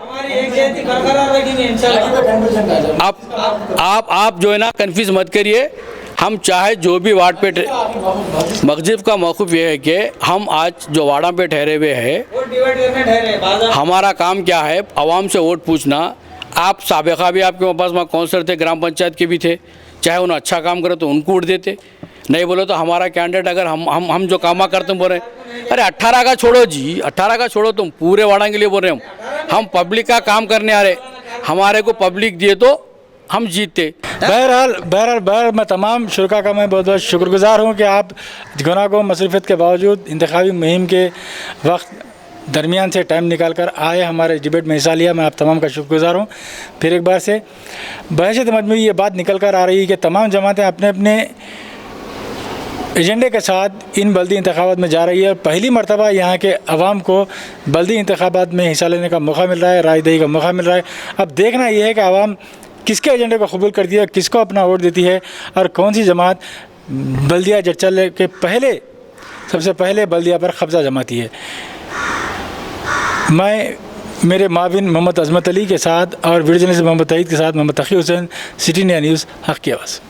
आप जो है ना कंफ्यूज मत करिए। हम चाहे जो भी वार्ड पे मस्जिद का मौक़िफ़ ये है कि हम आज जो वार्डा पे ठहरे हुए हैं, हमारा काम क्या है, आवाम से वोट पूछना। आप साबिक़ा भी आपके पास वहाँ काउंसलर थे, ग्राम पंचायत के भी थे, चाहे उन्हें अच्छा काम करे तो उनको वोट देते, नहीं बोले तो हमारा कैंडिडेट अगर हम जो काम करते हैं बोल रहे हैं। अरे 18 का छोड़ो जी, 18 का छोड़ो, तुम पूरे वार्डा के लिए बोल रहे हैं। हम पब्लिक का काम करने आ रहे, हमारे को पब्लिक दिए तो हम जीतते। बहरहाल मैं तमाम शुरका का मैं बहुत बहुत शुक्रगुज़ार हूँ कि आप गुनाह मसरूफ़ियत के बावजूद इंतखाबी मुहिम के वक्त दरमियान से टाइम निकाल कर आए, हमारे डिबेट में हिस्सा लिया। मैं आप तमाम का शुक्रगुज़ार हूँ। फिर एक बार से बहशत मजमूई ये बात निकल कर आ रही है कि तमाम जमातें अपने अपने एजेंडे के साथ इन बल्दी इंतखाबात में जा रही है। पहली मरतबा यहाँ के अवाम को बल्दी इंतखाबात में हिस्सा लेने का मौका मिल रहा है, राय दही का मौका मिल रहा है। अब देखना यह है कि अवाम किसके एजेंडे को कबूल करती है, किसको अपना वोट देती है और कौन सी जमात बल्दिया झटचल्ले के सबसे पहले बल्दिया पर कब्ज़ा जमाती है। मैं मेरे माविन मोहम्मद अजमत अली के साथ और वीडियो जर्नलिस्ट मोहम्मद तईद के साथ मोहम्मद तकी हुसैन, सिटी इंडिया न्यूज़, हक़ की आवाज़।